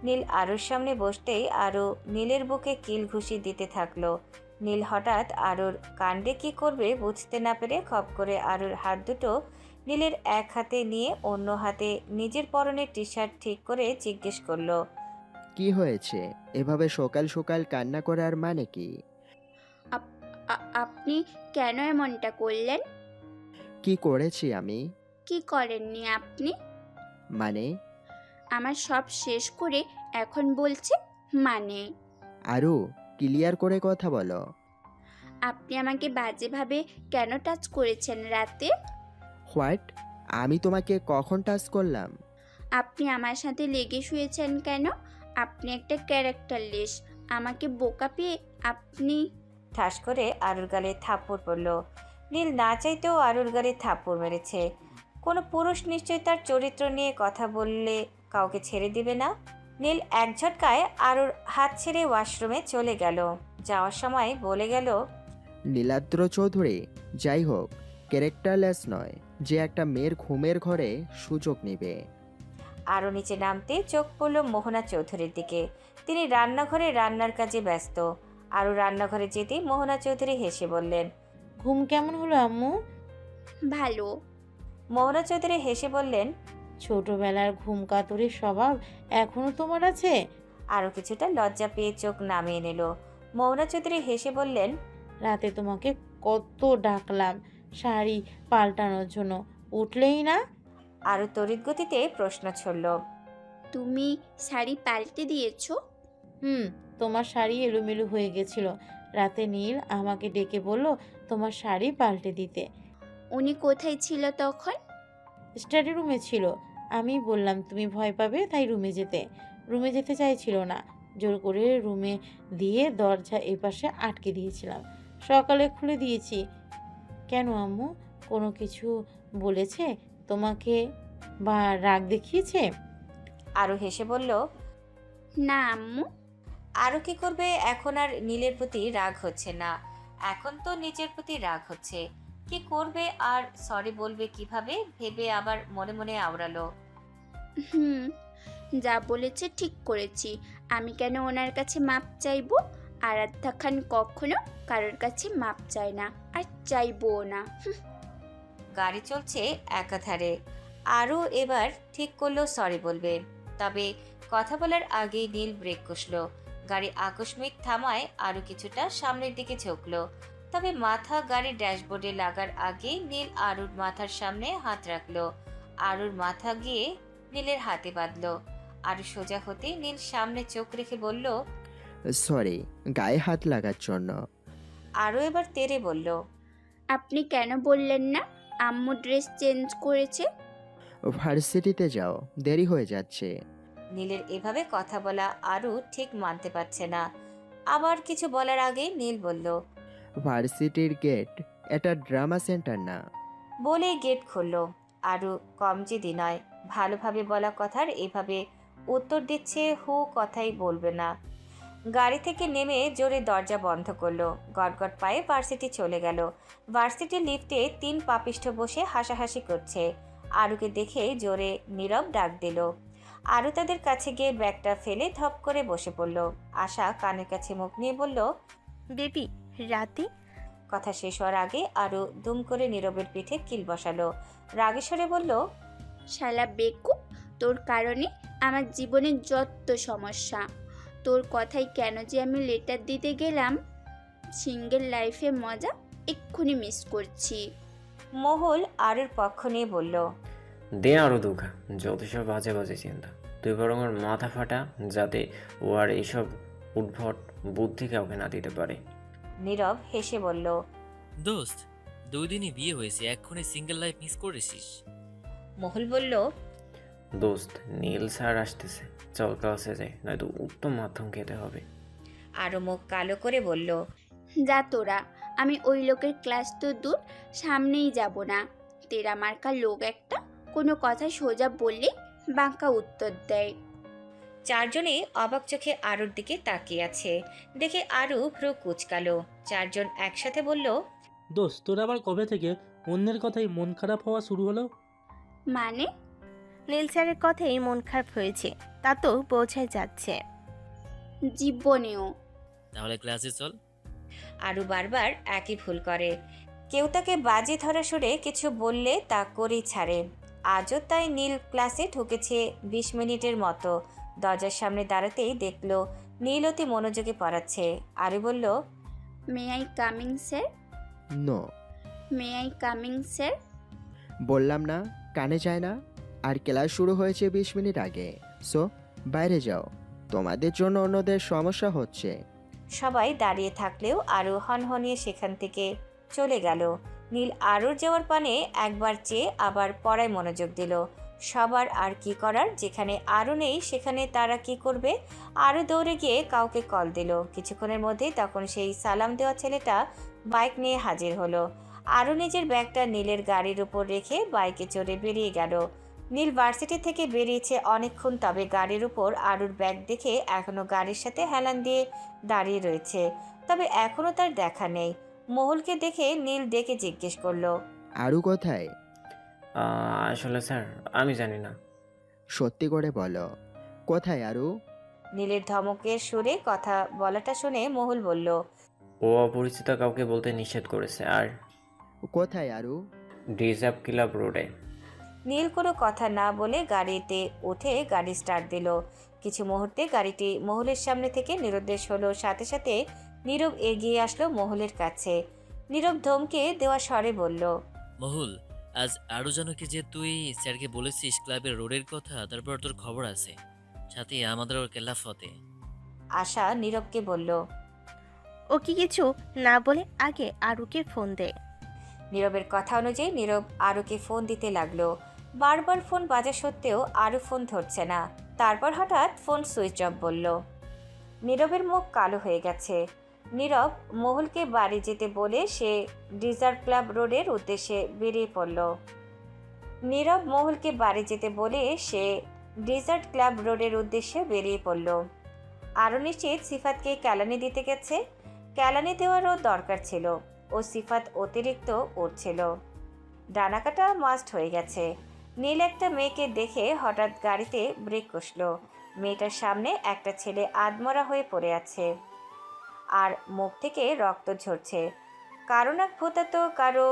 নীল আরুর সামনে বসতেই আরু নীলের বুকে কিল ঘুষি দিতে থাকলো। নীল হঠাৎ আরুর কাণ্ডে কি করবে বুঝতে না পেরে খপ করে আরুর হাত দুটো নীলের এক হাতে নিয়ে অন্য হাতে নিজের পরনের টি শার্ট ঠিক করে জিজ্ঞেস করলো, কি হয়েছে? এভাবে সকাল সকাল কান্না করার মানে কি? আপনি কেন এমনটা করলেন? কি করেছি আমি? কি করেননি আপনি? মানে? আমার সব শেষ করে এখন বলছে মানে? আরু, ক্লিয়ার করে কথা বলো। আপনি আমাকে বাজেভাবে কেন টাচ করেছেন রাতে? হোয়াট? আমি তোমাকে কখন টাচ করলাম? আপনি আমার সাথে লেগে শুয়েছেন কেন? আপনি একটা ক্যারেক্টারলেস। আমাকে বোকা পেয়ে আপনি... ঠাস করে আরুর গালে থাপ্পড় পড়ল। নীল না চাইতেও আরুর গালে থাপ্পড় মেরেছে। কোনো পুরুষ নিশ্চয়ই তার চরিত্র নিয়ে কথা বললে কাউকে ছেড়ে দিবে না। নীল এক ঝটকায় আরুর হাত ছেড়ে ওয়াশরুমে চলে গেল। যাওয়ার সময় বলে গেল, নীলাদ্র চৌধুরী, যাই হোক, ক্যারেক্টারলেস নয় যে একটা মেয়ের ঘুমের ঘরে সুযোগ নেবে। আরও নিচে নামতে চোখ পড়ল মোহনা চৌধুরীর দিকে। তিনি রান্নাঘরে রান্নার কাজে ব্যস্ত। আরও রান্নাঘরে যেতেই মোহনা চৌধুরী হেসে বললেন, ঘুম কেমন হলো আম্মু? ভালো। মোহনা চৌধুরী হেসে বললেন, ছোটবেলার ঘুম কাতুরের স্বভাব এখনো তোমার আছে? আরও কিছুটা লজ্জা পেয়ে চোখ নামিয়ে নিল। মোহনা চৌধুরী হেসে বললেন, রাতে তোমাকে কত ডাকলাম শাড়ি পাল্টানোর জন্য, উঠলেই না। আরও তড়িৎ গতিতে প্রশ্ন ছড়ল, তুমি শাড়ি পাল্টে দিয়েছো? তোমার শাড়ি এলোমেলো হয়ে গেছিল। রাতে নীল আমাকে ডেকে বলল তোমার শাড়ি পাল্টে দিতে। উনি কোথায় ছিল তখন? স্টাডি রুমে ছিল। আমি বললাম তুমি ভয় পাবে তাই রুমে যেতে চাইছিল না। জোর করে রুমে দিয়ে দরজা এপাশে আটকে দিয়েছিলাম। সকালে খুলে দিয়েছি। কেন আম্মু, কোনো কিছু বলেছে তোমাকে বা রাগ দেখিয়েছে? আরও হেসে বলল, না আম্মু। আরও কি করবে, এখন আর নীলের প্রতি রাগ হচ্ছে না, এখন তো নিজের প্রতি রাগ হচ্ছে। কি করবে আর সরি বলবে কিভাবে ভেবে আবার মনে মনে আওড়ালো, যা বলেছে ঠিক করেছি। আমি কেন ওনার কাছে মাপ চাইবো? আরাধ্যা খান কখনো কারোর কাছে মাপ চায় না, আর চাইবও না। গাড়ি চলছে একাধারে। আরও এবার ঠিক করলো সরি বলবে, তবে কথা বলার আগেই নীল ব্রেক কষল। গাড়ি আকস্মিক থামায় আরও কিছুটা সামনের দিকে ঝুঁকলো, তবে মাথা গাড়ির ড্যাশবোর্ডে লাগার আগেই নীল আরুর মাথার সামনে হাত রাখলো। আরুর মাথা গিয়ে নীলের হাতে বাঁধলো। আরু সোজা হতে নীল সামনে চোখ রেখে বলল, সরি গায়ে হাত লাগার জন্য। আরও এবার তেড়ে বলল, আপনি কেন বললেন না আম্মু ড্রেস চেঞ্জ করেছে? ভার্সিটিতে যাও, দেরি হয়ে যাচ্ছে। নীলের এভাবে কথা বলা আরু ঠিক মানতে পারছে না। আবার কিছু বলার আগে নীল বলল, ভার্সিটির গেট, এটা ড্রামা সেন্টার না। বলে গেট খুলল। আরু কম জেদি নয়, ভালোভাবে বলা কথার এভাবে উত্তর দিচ্ছে, হু কথাই বলবে না। গাড়ি থেকে নেমে জোরে দরজা বন্ধ করলো। গটগট পায়ে ভার্সিটি চলে গেল। ভার্সিটির লিফটে 3 পাপিষ্ঠ বসে হাসাহাসি করছে। আরুকে দেখে জোরে নীরব ডাক দিল। আরু তাদের কাছে গিয়ে ব্যাগটা ফেলে ধপ করে বসে পড়ল। আশা কানের কাছে মুখ নিয়ে বলল, বেবি, রাতে? কথা শেষ হওয়ার আগে আরু দুম করে নীরবের পিঠে কিল বসালো। রাগেশ্বরে বলল, শালা বেকুব, তোর কারণে আমার জীবনের যত সমস্যা। তোর কথাই কেন যে আমি লেটার দিতে গেলাম। সিঙ্গেল লাইফে মজা এক্ষুনি মিস করছি। মহুল আরুর পক্ষ নিয়ে বলল, দে আরও দুঃখা, যত সব বাজে বাজে চিন্তা। তুই বরং ওর মাথা ফাটা, যাতে ও আর এইসব উদ্ভট বুদ্ধি কাউকে না দিতে পারে। নীরব হেসে বলল, দোস্ত, 2 দিনই বিয়ে হয়েছে, এক্ষুনি সিঙ্গেল লাইফ মিস করেছিস? মহুল বলল, দোস্ত, নীল স্যার আসতেছে, চল ক্লাসে যাই, নয়তো উত্তম মাধ্যম খেতে হবে। আরও মুখ কালো করে বলল, যা তোরা, আমি ওই লোকের ক্লাস তো দূর, সামনেই যাব না। তেরা মার্কা লোক একটা, কোনো কথা সোজা বললে বাঁকা উত্তর দেয়। 4 জনে অবাক চোখে আরুর দিকে তাকিয়ে আছে। দেখে আরু ভ্রু কুচকালো। 4 জন একসাথে বলল, দোস্ত, তোর আবার কবে থেকে অন্যের কথাই মন খারাপ হওয়া শুরু হলো? মানে? নীল স্যারের কথাই মন খারাপ হয়েছে, তা তো বোঝাই যাচ্ছে। জীবনেও। তাহলে ক্লাসে চল। আরও বারবার একই ভুল করে। কেউ তাকে বাজি ধরা সুরে কিছু বললে তা করেই ছাড়ে। আজও তাই নীল ক্লাসে ঢুকেছে 20 মিনিটের মতো। দরজার সামনে দাঁড়াতেই দেখলো নীল অতি মনোযোগে পড়াচ্ছে। আরু বলল, may I coming sir? No. May I coming sir? বললাম না, কানে যায় না। আর ক্লাস শুরু হয়েছে 20 মিনিট আগে। সো বাইরে যাও, তোমাদের জন্য অন্যদের সমস্যা হচ্ছে। সবাই দাঁড়িয়ে থাকলেও আরু হনহনিয়ে সেখান থেকে চলে গেল। নীল আরুর যাওয়ার পানে একবার চেয়ে আবার পড়ায় মনোযোগ দিল। সবার আর কি করার, যেখানে আরু নেই সেখানে তারা কি করবে। আরু দৌড়ে গিয়ে কাউকে কল দিল। কিছুক্ষণের মধ্যেই তখন সেই সালাম দেওয়া ছেলেটা বাইক নিয়ে হাজির হলো। আরু নিজের ব্যাগটা নীলের গাড়ির উপর রেখে বাইকে চড়ে বেরিয়ে গেল। নীল ভার্সিটি থেকে বেরিয়েছে অনেকক্ষণ, তবে গাড়ির উপর আরুর ব্যাগ দেখে এখনও গাড়ির সাথে হেলান দিয়ে দাঁড়িয়ে রয়েছে। তবে এখনও তার দেখা নেই। মহুলকে দেখে নীল ডেকে জিজ্ঞেস করলো, আরু কোথায়? আসলে স্যার আমি জানি না। সত্যি করে বলো, কোথায় আরু? নীলের ধমকের সুরে কথা বলাটা শুনে মহুল বলল, ও অপরিচিত কাউকে বলতে নিষেধ করেছে। আর কোথায় আরু? ডিজার্ভ ক্লাব রোডে। নীল কোনো কথা না বলে গাড়িতে উঠে গাড়ি স্টার্ট দিল। কিছু মুহূর্তে গাড়িটি মহুলের সামনে থেকে নিরুদ্দেশ হলো। সাথে সাথে নীরব এগিয়ে আসলো মহুলের কাছে। নীরব ধমকে দেওয়া স্বরে বলল, মহুল, আজ আরও জানো কি যে তুই স্যারকে বলেছিস ক্লাবের রোডের কথা, তারপর তোর খবর আছে সাথে আমাদের ওর কেলাফতে। আশা নীরবকে বলল। ও কি কিছু না বলে আগে আরুকে ফোন দে। নীরবের কথা অনুযায়ী নীরব আরুকে ফোন দিতে লাগলো। বারবার ফোন বাজা সত্ত্বেও আরু ফোন ধরছে না। তারপর হঠাৎ ফোন সুইচ অফ বলল। নীরবের মুখ কালো হয়ে গেছে। নীরব মহুলকে বাড়ি যেতে বলে সে ডিজার্ট ক্লাব রোডের উদ্দেশ্যে বেরিয়ে পড়ল। নীরব মহুলকে বাড়ি যেতে বলে সে ডিজার্ট ক্লাব রোডের উদ্দেশ্যে বেরিয়ে পড়ল। আরও নিশ্চিত সিফাতকে ক্যালানি দিতে গেছে। ক্যালানি দেওয়ারও দরকার ছিল। ও সিফাত অতিরিক্ত উঠছিল। ডানাকাটা মাস্ট হয়ে গেছে। নীল একটা মেয়েকে দেখে হঠাৎ গাড়িতে ব্রেক কষল। মেয়েটার সামনে একটা ছেলে আধমরা হয়ে পড়ে আছে আর মুখ থেকে রক্ত ঝরছে। কারো নাক ভোতাত, কারো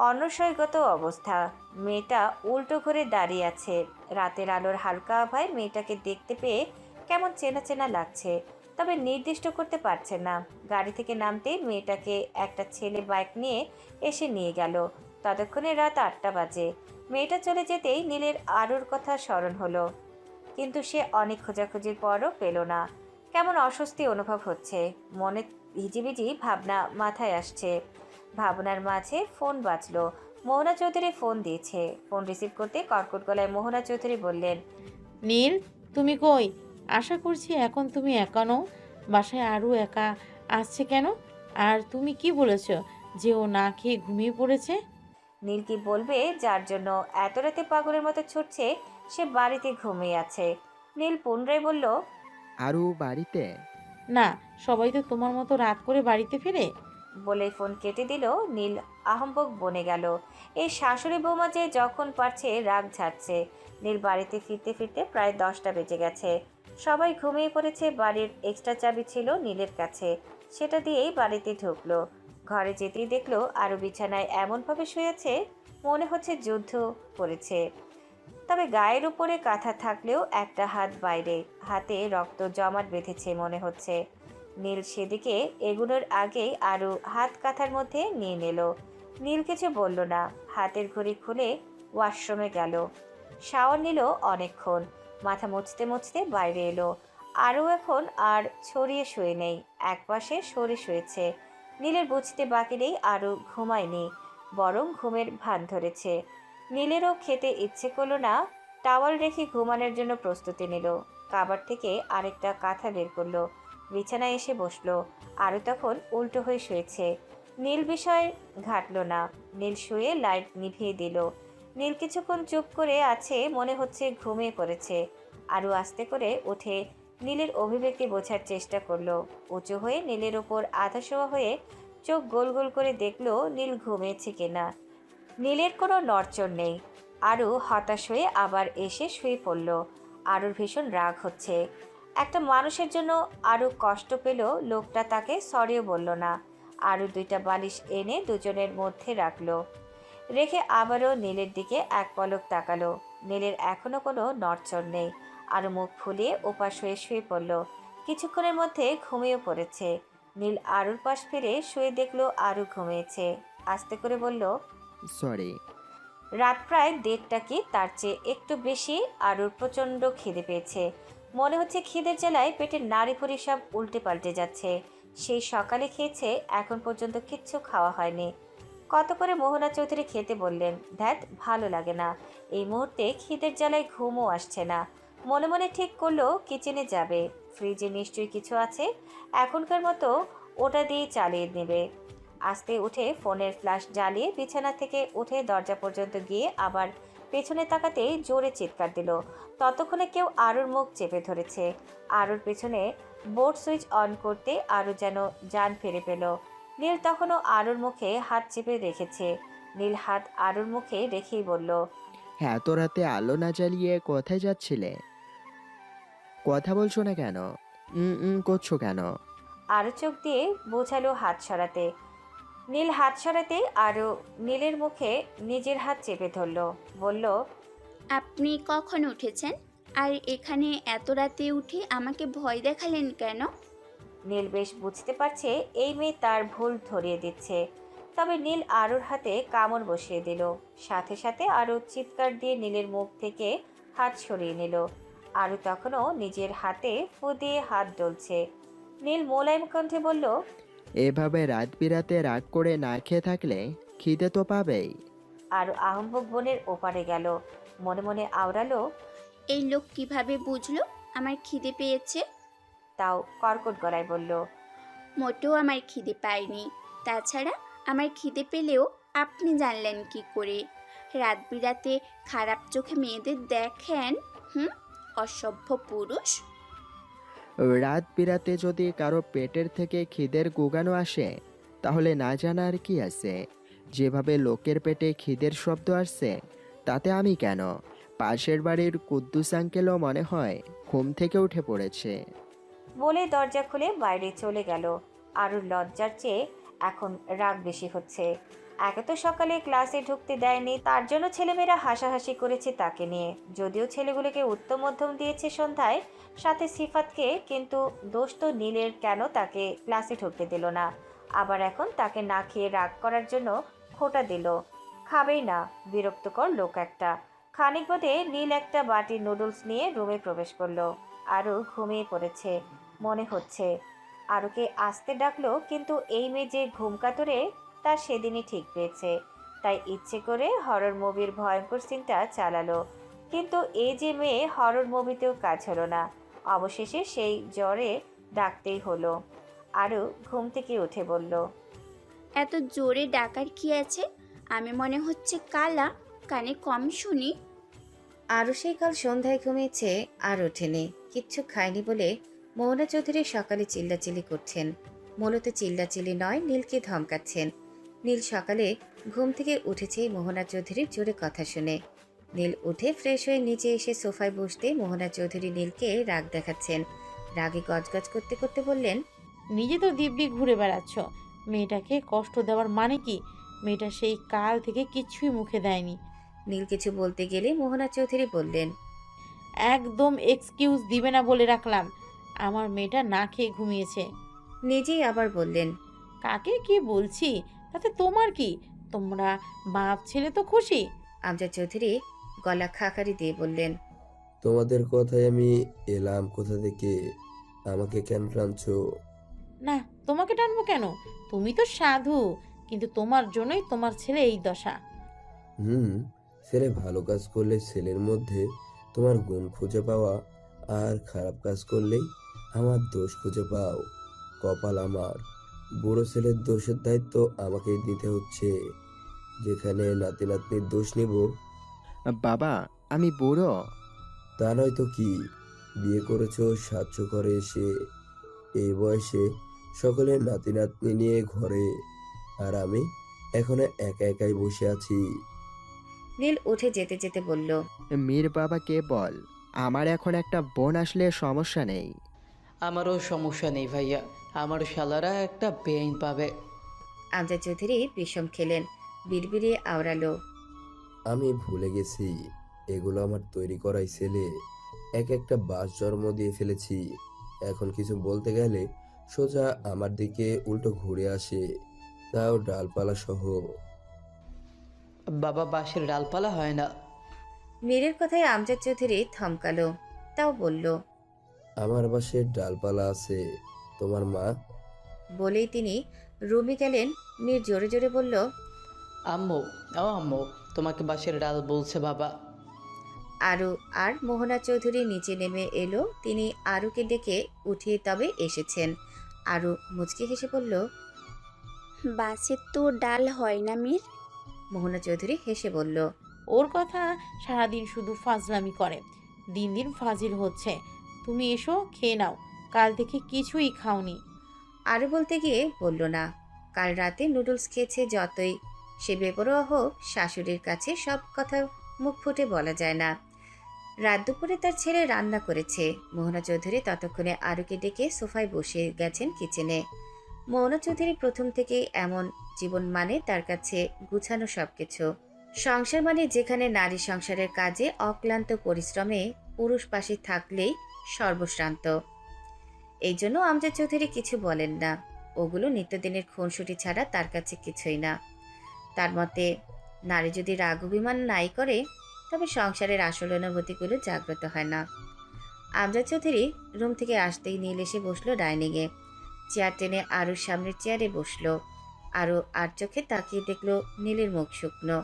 অনসয়গত অবস্থা। মেয়েটা উল্টো ঘুরে দাঁড়িয়ে আছে। রাতের আলোর হালকা আভায় মেয়েটাকে দেখতে পেয়ে কেমন চেনা চেনা লাগছে, তবে নির্দিষ্ট করতে পারছে না। গাড়ি থেকে নামতেই মেয়েটাকে একটা ছেলে বাইক নিয়ে এসে নিয়ে গেল। ততক্ষণে রাত 8টা বাজে। মেয়েটা চলে যেতেই নীলের আরুর কথা স্মরণ হলো, কিন্তু সে অনেক খোঁজাখুঁজির পরও পেল না। কেমন অস্বস্তি অনুভব হচ্ছে। মনে হিজিবিজি ভাবনা মাথায় আসছে। ভাবনার মাঝে ফোন বাজলো। মোহনা চৌধুরী ফোন দিয়েছে। ফোন রিসিভ করতে কর্কট গলায় মোহনা চৌধুরী বললেন, নীল, তুমি কই? আশা করছি এখন তুমি একা নও। বাসায় আরও একা আসছে কেন? আর তুমি কি বলেছ যে ও না খেয়ে ঘুমিয়ে পড়েছে? নীল কি বলবে যার জন্য এত রাতে পাগলের মতো ছুটছে সে বাড়িতে ঘুমিয়ে আছে। নীল পুনরায় বলল, আরু বাড়িতে? না, সবাই তো তোমার মতো রাত করে বাড়িতে ফিরে। বলে ফোন কেটে দিল। নীল আহম্বক বনে গেল। এই শাশুড়ি বৌমা যে যখন পারছে রাগ ঝাড়ছে। নীল বাড়িতে ফিরতে ফিরতে প্রায় 10টা বেজে গেছে। সবাই ঘুমিয়ে পড়েছে। বাড়ির এক্সট্রা চাবি ছিল নীলের কাছে, সেটা দিয়েই বাড়িতে ঢুকলো। ঘরে যেতেই দেখলো আরও বিছানায় এমনভাবে শুয়েছে মনে হচ্ছে যুদ্ধ করেছে। তবে গায়ের উপরে কাঁথা থাকলেও একটা হাত বাইরে, হাতে রক্ত জমাট বেঁধেছে মনে হচ্ছে। নীল সেদিকে এগুলোর আগেই আরও হাত কাঁথার মধ্যে নিয়ে নিল। নীল কিছু বলল না। হাতের ঘড়ি খুলে ওয়াশরুমে গেল। শাওয়ার নিল অনেকক্ষণ। মাথা মুছতে মুছতে বাইরে এলো। আরও এখন আর ছড়িয়ে শুয়ে নেই, একপাশে সরে শুয়েছে। নীলের বুঝতে বাকি নেই আরও ঘুমায়নি, বরং ঘুমের ভান ধরেছে। নীলেরও খেতে ইচ্ছে করলো না। টাওয়াল রেখে ঘুমানোর জন্য প্রস্তুতি নিল। কাবার থেকে আরেকটা কাঁথা বের করলো। বিছানায় এসে বসলো। আরও তখন উল্টো হয়ে শুয়েছে। নীল বিষয় ঘাটল না। নীল শুয়ে লাইট নিভিয়ে দিল। নীল কিছুক্ষণ চুপ করে আছে, মনে হচ্ছে ঘুমিয়ে পড়েছে। আরও আস্তে করে উঠে নীলের অভিব্যক্তি বোঝার চেষ্টা করলো। উঁচু হয়ে নীলের ওপর আধা শোয়া হয়ে চোখ গোল গোল করে দেখলো নীল ঘুমিয়েছে কিনা। নীলের কোনো নড়চড় নেই। আরও হতাশ হয়ে আবার এসে শুয়ে পড়ল। আরুর ভীষণ রাগ হচ্ছে। একটা মানুষের জন্য আরও কষ্ট পেল। লোকটা তাকে সরিও বলল না। আরও 2টা বালিশ এনে দুজনের মধ্যে রাখলো। রেখে আবারও নীলের দিকে এক পলক তাকালো। নীলের এখনো কোনো নড়চড় নেই। আরও মুখ ফুলিয়ে ওপাশ হয়ে শুয়ে পড়ল। কিছুক্ষণের মধ্যে ঘুমিয়ে পড়েছে। নীল আরুর পাশ ফিরে শুয়ে দেখলো আরু ঘুমিয়েছে। আস্তে করে বলল, সরি। রাত প্রায় 1:30 কি তার চেয়ে একটু বেশি। আরুর প্রচণ্ড খিদে পেয়েছে। মনে হচ্ছে খিদের জ্বালায় পেটের নাড়িভুড়ি সব উল্টে পাল্টে যাচ্ছে। সেই সকালে খেয়েছে, এখন পর্যন্ত কিচ্ছু খাওয়া হয়নি। কত করে মোহনা চৌধুরী খেতে বললেন, ধ্যাত ভালো লাগে না। এই মুহূর্তে খিদের জ্বালায় ঘুমও আসছে না। মনে মনে ঠিক করলো কিচেনে যাবে। ফ্রিজে নিশ্চয়ই কিছু আছে, এখনকার মতো ওটা দিয়ে চালিয়ে নেবে। আস্তে উঠে ফোনের ফ্ল্যাশ জ্বালিয়ে বিছানা থেকে উঠে দরজা পর্যন্ত গিয়ে আবার পেছনে তাকাতেই জোরে চিৎকার দিল। ততক্ষণে কেউ আরুর মুখ চেপে ধরেছে। আরুর পেছনে বোর্ড সুইচ অন করতে আরু যেন জান ফিরে পেল। নীল তখনও আরুর মুখে হাত চেপে রেখেছে। নীল হাত আরুর মুখে রেখেই বলল, এত রাতে আলো না জ্বালিয়ে কোথায় যাচ্ছিলে? কথা বলছো না কেন? করছো কেন? আরু চোখ দিয়ে বোঝালো হাত সরাতে। নীল হাত সরাতে আরু নীলের মুখে নিজের হাত চেপে ধরল। বলল, আপনি কখন উঠেছেন? আর এখানে এত রাতে উঠে আমাকে ভয় দেখালেন কেন? নীল বেশ বুঝতে পারছে এই মেয়ে তার ভুল ধরিয়ে দিচ্ছে। তবে নীল আরুর হাতে কামড় বসিয়ে দিল। সাথে সাথে আরু চিৎকার দিয়ে নীলের মুখ থেকে হাত সরিয়ে নিল। আরু তখনও নিজের হাতে ফু দিয়ে হাত ডলছে। নীল মোলায়েম কণ্ঠে বলল, এভাবে রাত বিরাতে রাগ করে না খেয়ে থাকলে খিদে তো পাবেই। আরু আহম্বক বনের ওপারে গেল। মনে মনে আওড়ালো, এই লোক কিভাবে বুঝলো আমার খিদে পেয়েছে? তাও কর্কট গলায় বলল, মোটেও আমার খিদে পায়নি। তাছাড়া আমার খিদে পেলেও আপনি জানলেন কি করে? রাত বিরাতে খারাপ চোখে মেয়েদের দেখেন? অসভ্য পুরুষ। রাত বিরাতে যদি কারো পেটের থেকে খিদের গুগানো আসে, তাহলে না জানা আর কি আছে? যেভাবে লোকের পেটে খিদের শব্দ আসছে, তাতে আমি কেন? পাশের বাড়ির কুদ্দুস আঙ্কেলও মনে হয় ঘুম থেকে উঠে পড়েছে। বলে দরজা খুলে বাইরে চলে গেল। আরুর লজ্জার চেয়ে এখন রাগ বেশি হচ্ছে। একে তো সকালে ক্লাসে ঢুকতে দেয়নি, তার জন্য ছেলেমেয়েরা হাসাহাসি করেছে তাকে নিয়ে। যদিও ছেলেগুলোকে উত্তম মধ্যম দিয়েছে সন্ধ্যায়, সাথে সিফাতকে, কিন্তু দোষ তো নীলের। কেন তাকে ক্লাসে ঢুকতে দিল না? আবার এখন তাকে না খেয়ে রাগ করার জন্য খোঁটা দিল। খাবেই না, বিরক্তকর লোক একটা। খানিক বাদে নীল একটা বাটি নুডলস নিয়ে রুমে প্রবেশ করলো। আরও ঘুমিয়ে পড়েছে মনে হচ্ছে। আরুকে আসতে ডাকলো, কিন্তু এই মেয়ে যে ঘুম কাতরে তা সেদিনই ঠিক পেয়েছে। তাই ইচ্ছে করে হরর মুভির ভয়ঙ্কর সিনটা চালালো। কিন্তু এই যে মেয়ে, হরর মুভিতেও কাজ হলো না। অবশেষে সেই জ্বরে ডাকতেই হলো। আরু ঘুম থেকে উঠে বলল, এত জোরে ডাকার কি আছে? আমি মনে হচ্ছে কালা, কানে কম শুনি। আরও সেই কাল সন্ধ্যায় ঘুমিয়েছে আর ওঠেনি। কিচ্ছু খায়নি বলে মোহনা চৌধুরী সকালে চিল্লাচিল্লি করছেন। মূলত চিল্লাচিল্লি নয়, নীলকে ধমকাচ্ছেন। নীল সকালে ঘুম থেকে উঠেছে মোহনা চৌধুরীর জোরে কথা শুনে। নীল উঠে ফ্রেশ হয়ে নিচে এসে সোফায় বসতে মোহনা চৌধুরী নীলকে রাগ দেখাচ্ছেন। রাগে গজগজ করতে করতে বললেন, নিজে তো দিব্যি ঘুরে বেড়াচ্ছ, মেয়েটাকে কষ্ট দেওয়ার মানে কি? মেয়েটা সেই কাল থেকে কিছুই মুখে দেয়নি। নীল কিছু বলতে গেলে মোহনা চৌধুরী বললেন, একদম এক্সকিউজ দিবে না বলে রাখলাম। আমার মেয়েটা না খেয়ে ঘুমিয়েছে। নিজেই আবার বললেন, কাকে কি বলছি তাতে তোমার কি? তোমরা বাপ ছেলে তো খুশি। আমজাদ চৌধুরী গলা খাকারি দিয়ে বললেন, তোমাদের কথায় আমি এলাম কোথা থেকে? আমাকে কেন টানছো? না, তোমাকে টানবো কেন? তুমি তো সাধু, কিন্তু তোমার জন্যই তোমার ছেলে এই দশা। ছেলে ভালো কাজ করলে ছেলের মধ্যে তোমার গুণ খুঁজে পাওয়া, আর খারাপ কাজ করলেই আমার দোষ খুঁজে পাও। কপাল আমার। বুড়ো ছেলের দোষের দায়িত্ব আমাকেই দিতে হচ্ছে। যেখানে নাতি নাতনির দোষ নিব। বাবা, আমি বুড়ো? তা নয় তো কি? বিয়ে করেছো 700 ঘরে এসে। এই বয়সে সকলের নাতি নাতনি নিয়ে ঘরে, আর আমি এখনো একা একাই বসে আছি। নীল উঠে যেতে যেতে বলল, মীর বাবাকে বল, আমার এখন একটা বোন আসলে সমস্যা নেই। আমারও সমস্যা নেই ভাইয়া, আমার শালারা একটা বেআইন পাবে। আমজাদ চৌধুরী বিষম খেলেন, বিড়বিড়িয়ে আওড়ালো। আমি ভুলে গেছি, এগুলো আমার তৈরি করাই ছেলে। এক একটা বাস জন্ম দিয়ে ফেলেছি। এখন কিছু বলতে গেলে সোজা আমার দিকে উল্টো ঘুরে আসে, তাও ডালপালা সহ। বাবা, বাঁশের ডালপালা হয় না। মীরের কথায় আমজাদ চৌধুরী থমকালো, তাও বলল। আমার বাসায় ডালপালা আছে, তোমার মা। বলেই তিনি রুমে গেলেন। মীর জোরে জোরে বলল, আম্মু, ও আম্মু, তোমাকে বাঁশের ডাল বলছে বাবা। আরু আর মোহনা চৌধুরী নিচে নেমে এলো। তিনি আরুকে ডেকে উঠিয়ে তবে এসেছেন। আরু মুচকি হেসে বলল, বাসের তো ডাল হয় না মীর। মোহনা চৌধুরী হেসে বলল, ওর কথা সারাদিন শুধু ফাজলামি করে, দিন দিন ফাজিল হচ্ছে। তুমি এসো, খেয়ে নাও, কাল থেকে কিছুই খাওনি। আরু বলতে গিয়ে বলল না, কাল রাতে নুডলস খেয়েছে। যতই সে বেপরোয়া হোক, শাশুড়ির কাছে সব কথা মুখ ফুটে বলা যায় না। রাত দুপুরে তার ছেলে রান্না করেছে। মোহনা চৌধুরী ততক্ষণে আরুকে ডেকে সোফায় বসে গেছেন কিচেনে। মোহনা চৌধুরী প্রথম থেকে এমন জীবন মানে তার কাছে গুছানো সবকিছু। সংসার মানে যেখানে নারী সংসারের কাজে অক্লান্ত পরিশ্রমে পুরুষ পাশে থাকলেই সর্বশ্রান্ত। এই জন্য আমজাদ চৌধুরী কিছু বলেন না। ওগুলো নিত্যদিনের খুনসুটি ছাড়া তার কাছে কিছুই না। তার মতে, নারী যদি রাগ অভিমান নাই করে, তবে সংসারের আসল অনুভূতিগুলো জাগ্রত হয় না। আমজাদ চৌধুরী রুম থেকে আসতেই নীল এসে বসলো ডাইনিংয়ে। চেয়ার টেনে আরুর সামনের চেয়ারে বসলো। আরু আর চোখে তাকিয়ে দেখলো নীলের মুখ শুকনো।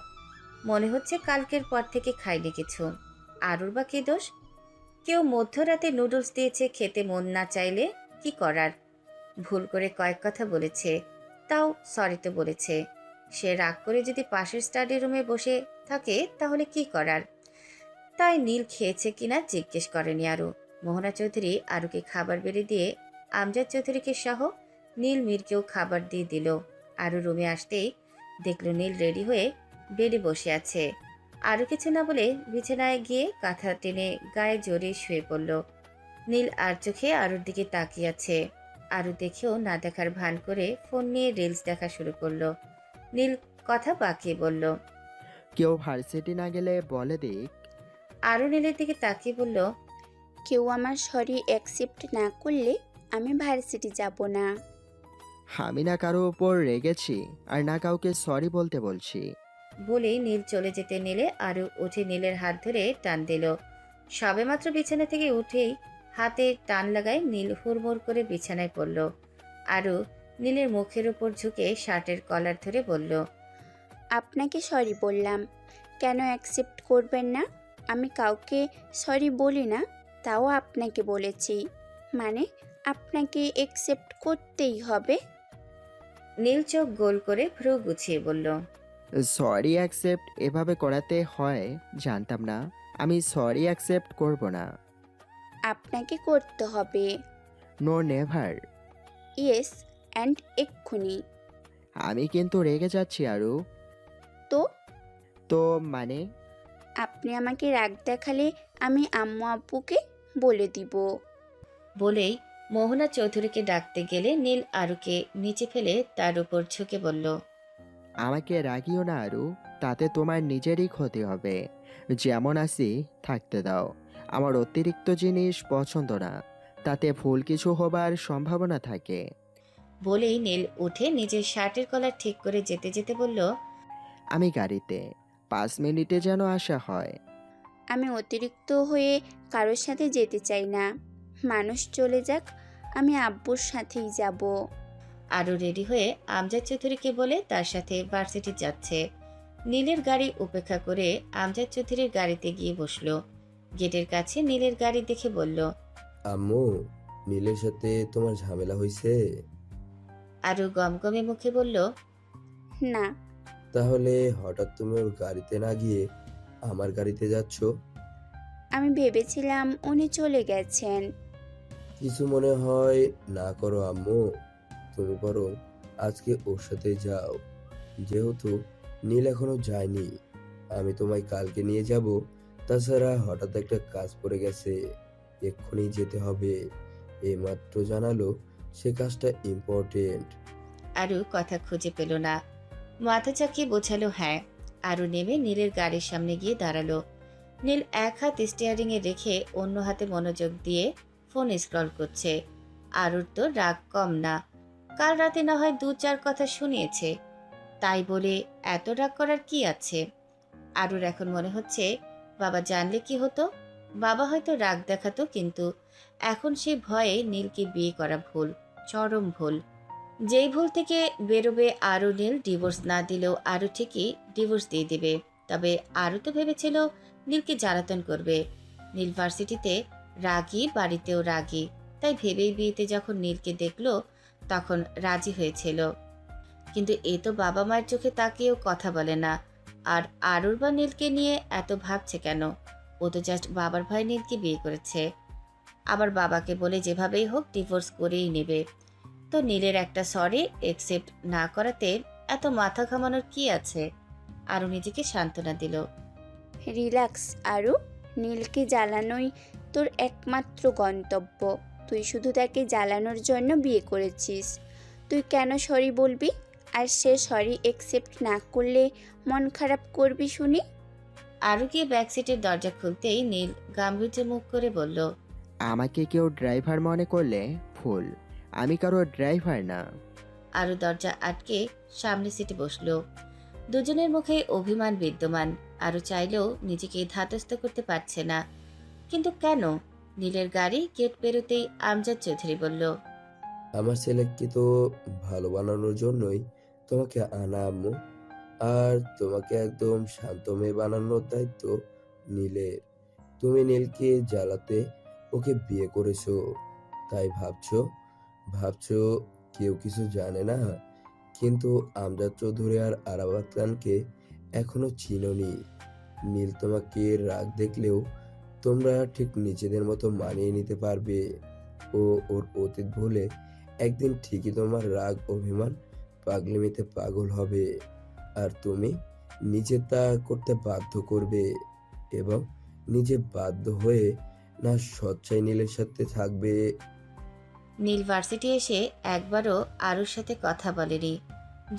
মনে হচ্ছে কালকের পর থেকে খায়নি কিছু। আরুর বা কি দোষ? কেউ মধ্যরাতে নুডলস দিয়েছে, খেতে মন না চাইলে কি করার? ভুল করে কয়েক কথা বলেছে, তাও সরি তো বলেছে। সে রাগ করে যদি পাশের স্টাডি রুমে বসে থাকে তাহলে কি করার? তাই নীল খেয়েছে কিনা জিজ্ঞেস করেনি আরু। মোহনা চৌধুরী আরুকে খাবার বেড়ে দিয়ে আমজাদ চৌধুরীকে সহ নীল মীরকেও খাবার দিয়ে দিল। আরু রুমে আসতেই দেখলো নীল রেডি হয়ে বেডে বসে আছে। আরু কিছু না বলে বিছানায় গিয়ে কাঁথা টেনে গায়ে জড়িয়ে শুয়ে পড়ল। নীল আর চোখে আরুর দিকে তাকিয়ে আছে। আরু দেখেও না দেখার ভান করে ফোন নিয়ে রিলস দেখা শুরু করলো। নীল কথা বাকিয়ে বলল, কেউ ভার্সিটি না গেলে বলে দিক। আরু নীলের দিকে তাকিয়ে বলল, কেউ আমার সরি অ্যাকসেপ্ট না করলে আমি ভার্সিটি যাব না। আমি না কারো উপর রেগেছি আর না কাউকে সরি বলতে বলছি। বলেই নীল চলে যেতে নিলে আরু উঠে নীলের হাত ধরে টান দিল। সবেমাত্র বিছানা থেকে উঠেই হাতে টান লাগায় নীল হুড়মুড় করে বিছানায় পড়ল। আরু নীলের মুখের উপর ঝুঁকে শার্টের কলার ধরে বলল, আপনাকে সরি বললাম, কেন অ্যাকসেপ্ট করবেন না? আমি কাউকে সরি বলি না, তাও আপনাকে বলেছি, মানে আপনাকে অ্যাকসেপ্ট করতেই হবে। নীল চোখ গোল করে ভ্রু গুছিয়ে বলল, সরি অ্যাকসেপ্ট এভাবে করাতে হয় জানতাম না। আমি সরি অ্যাকসেপ্ট করব না। আপনাকে করতে হবে। No never. ইয়েস অ্যান্ড এক্ষুনি। আমি কিন্তু রেগে যাচ্ছি আরু। তো তো মানে? আপনি আমাকে রাগ দেখালে আমি আম্মু আব্বুকে বলে দিব। বলেই মোহনা চৌধুরীকে ডাকতে গেলে নীল আরুকে নিচে ফেলে তার উপর ঝুঁকে বলল, আমাকে রাগিও না আরু, তাতে তোমার নিজেরই ক্ষতি হবে। যেমন আছি থাকতে দাও। আমার অতিরিক্ত জিনিস পছন্দ না, তাতে ভুল কিছু হবার সম্ভাবনা থাকে। বলেই নীল উঠে নিজের শার্টের কলার ঠিক করে যেতে যেতে বলল, আমি গাড়িতে 5 মিনিটে যেন আসা হয়। আমি অতিরিক্ত হয়ে কারোর সাথে যেতে চাই না। মানুষ চলে যাক, আমি আব্বুর সাথেই যাব। আরও রেডি হয়ে আমজাদ চৌধুরীকে বলে তার সাথে ভার্সিটি যাচ্ছে। নীলের গাড়ি উপেক্ষা করে আমজাদ চৌধুরীর গাড়িতে গিয়ে বসলো। গেটের কাছে নীলের গাড়ি দেখে বলল, আম্মু, নীলের সাথে তোমার ঝামেলা হয়েছে? আরও গমগমে মুখে বলল, না। তাহলে হঠাৎ তুমি ওর গাড়িতে না গিয়ে আমার গাড়িতে যাচ্ছ? আমি ভেবেছিলাম উনি চলে গেছেন। কিছু মনে হয় না করো আম্মু, তুমি বরং আজকে ওর সাথে যাও। যেহেতু নীল এখনো যায়নি, আমি তোমায় কালকে নিয়ে যাব। তাছাড়া হঠাৎ একটা কাজ পড়ে গেছে, এক্ষুনি যেতে হবে। এইমাত্র জানালো সে কাজটা ইম্পর্টেন্ট। আরু কথা খুঁজে পেল না। মাথা চাকিয়ে বোঝালো হ্যাঁ। আরু নেমে নীলের গাড়ির সামনে গিয়ে দাঁড়ালো। নীল এক হাত স্টিয়ারিংয়ে রেখে অন্য হাতে মনোযোগ দিয়ে ফোন স্ক্রল করছে। আরুর তো রাগ কম না। কাল রাতে না হয় 2-4 কথা শুনিয়েছে, তাই বলে এত রাগ করার কি আছে? আরুর এখন মনে হচ্ছে বাবা জানলে কি হতো। বাবা হয়তো রাগ দেখাতো, কিন্তু এখন সে ভয়ে নীলকে বিয়ে করা ভুল, চরম ভুল। যেই ভুল থেকে বেরোবে আরু। নীল ডিভোর্স না দিলেও আরু ঠিকই ডিভোর্স দিয়ে দিবে। তবে আরু তো ভেবেছিল নীলকে জ্বালাতন করবে। নীল ভার্সিটিতে রাগী, বাড়িতেও রাগী, তাই ভেবেই বিয়েতে যখন নীলকে দেখলো তখন রাজি হয়েছিল। কিন্তু এ তো বাবা মায়ের চোখে তাকিয়েও কথা বলে না। আর আরুর বা নীলকে নিয়ে এত ভাবছে কেন? ও তো জাস্ট বাবার ভাই নীলকে বিয়ে করেছে, আবার বাবাকে বলে যেভাবেই হোক ডিভোর্স করেই নেবে। তো নীলের একটা সরি একসেপ্ট না করাতে এত মাথা ঘামানোর কি আছে? আরও নিজেকে সান্ত্বনা দিল। রিল্যাক্স আরু, নীলকে জ্বালানোই তোর একমাত্র গন্তব্য। তুই শুধু তাকে জ্বালানোর জন্য বিয়ে করেছিস। তুই কেন সরি বলবি? আর সে সরি একসেপ্ট না করলে মন খারাপ করবি শুনি? আরও গিয়ে ব্যাক সিটের দরজা খুলতেই নীল গাম্ভীর্য মুখ করে বলল, আমাকে কেউ ড্রাইভার মনে করলে ভুল। আমি কারো ড্রাইভার না। আরও দরজা আটকে সামনে সিটে বসলো। দুজনের মুখে অভিমান বিদ্যমান। আরও চাইলেও নিজেকে ধাতস্থ করতে পারছে না। কিন্তু কেন? নীলের গাড়ি গেট পেরোতেই আমজাদ চৌধুরী বলল, আমার ছেলেকে তো ভালো বানানোর জন্যই তোমাকে আনা আম্মু। আর তোমাকে একদম শান্ত মেয়ে বানানোর দায়িত্ব নীলের। তুমি নীলকে জ্বালাতে ওকে বিয়ে করেছো, তাই ভাবছো কেউ কিছু জানে না। কিন্তু আমজাদ চৌধুরী আর আরাফাত খানকে এখনো চিনোনি। নীল তোমাকে রাগ দেখলেও তোমরা ঠিক নিজেদের মতো মানিয়ে নিতে পারবে। ও ওর অতীত ভুলে একদিন ঠিকই তোমার রাগ, অভিমান, পাগলামিতে পাগল হবে। আর তুমি নিজে তা করতে বাধ্য করবে, এবং নিজে বাধ্য হয়ে না সচ্চাই নীলের সাথে থাকবে। নীল ভার্সিটি এসে একবারও আরুর সাথে কথা বলেনি।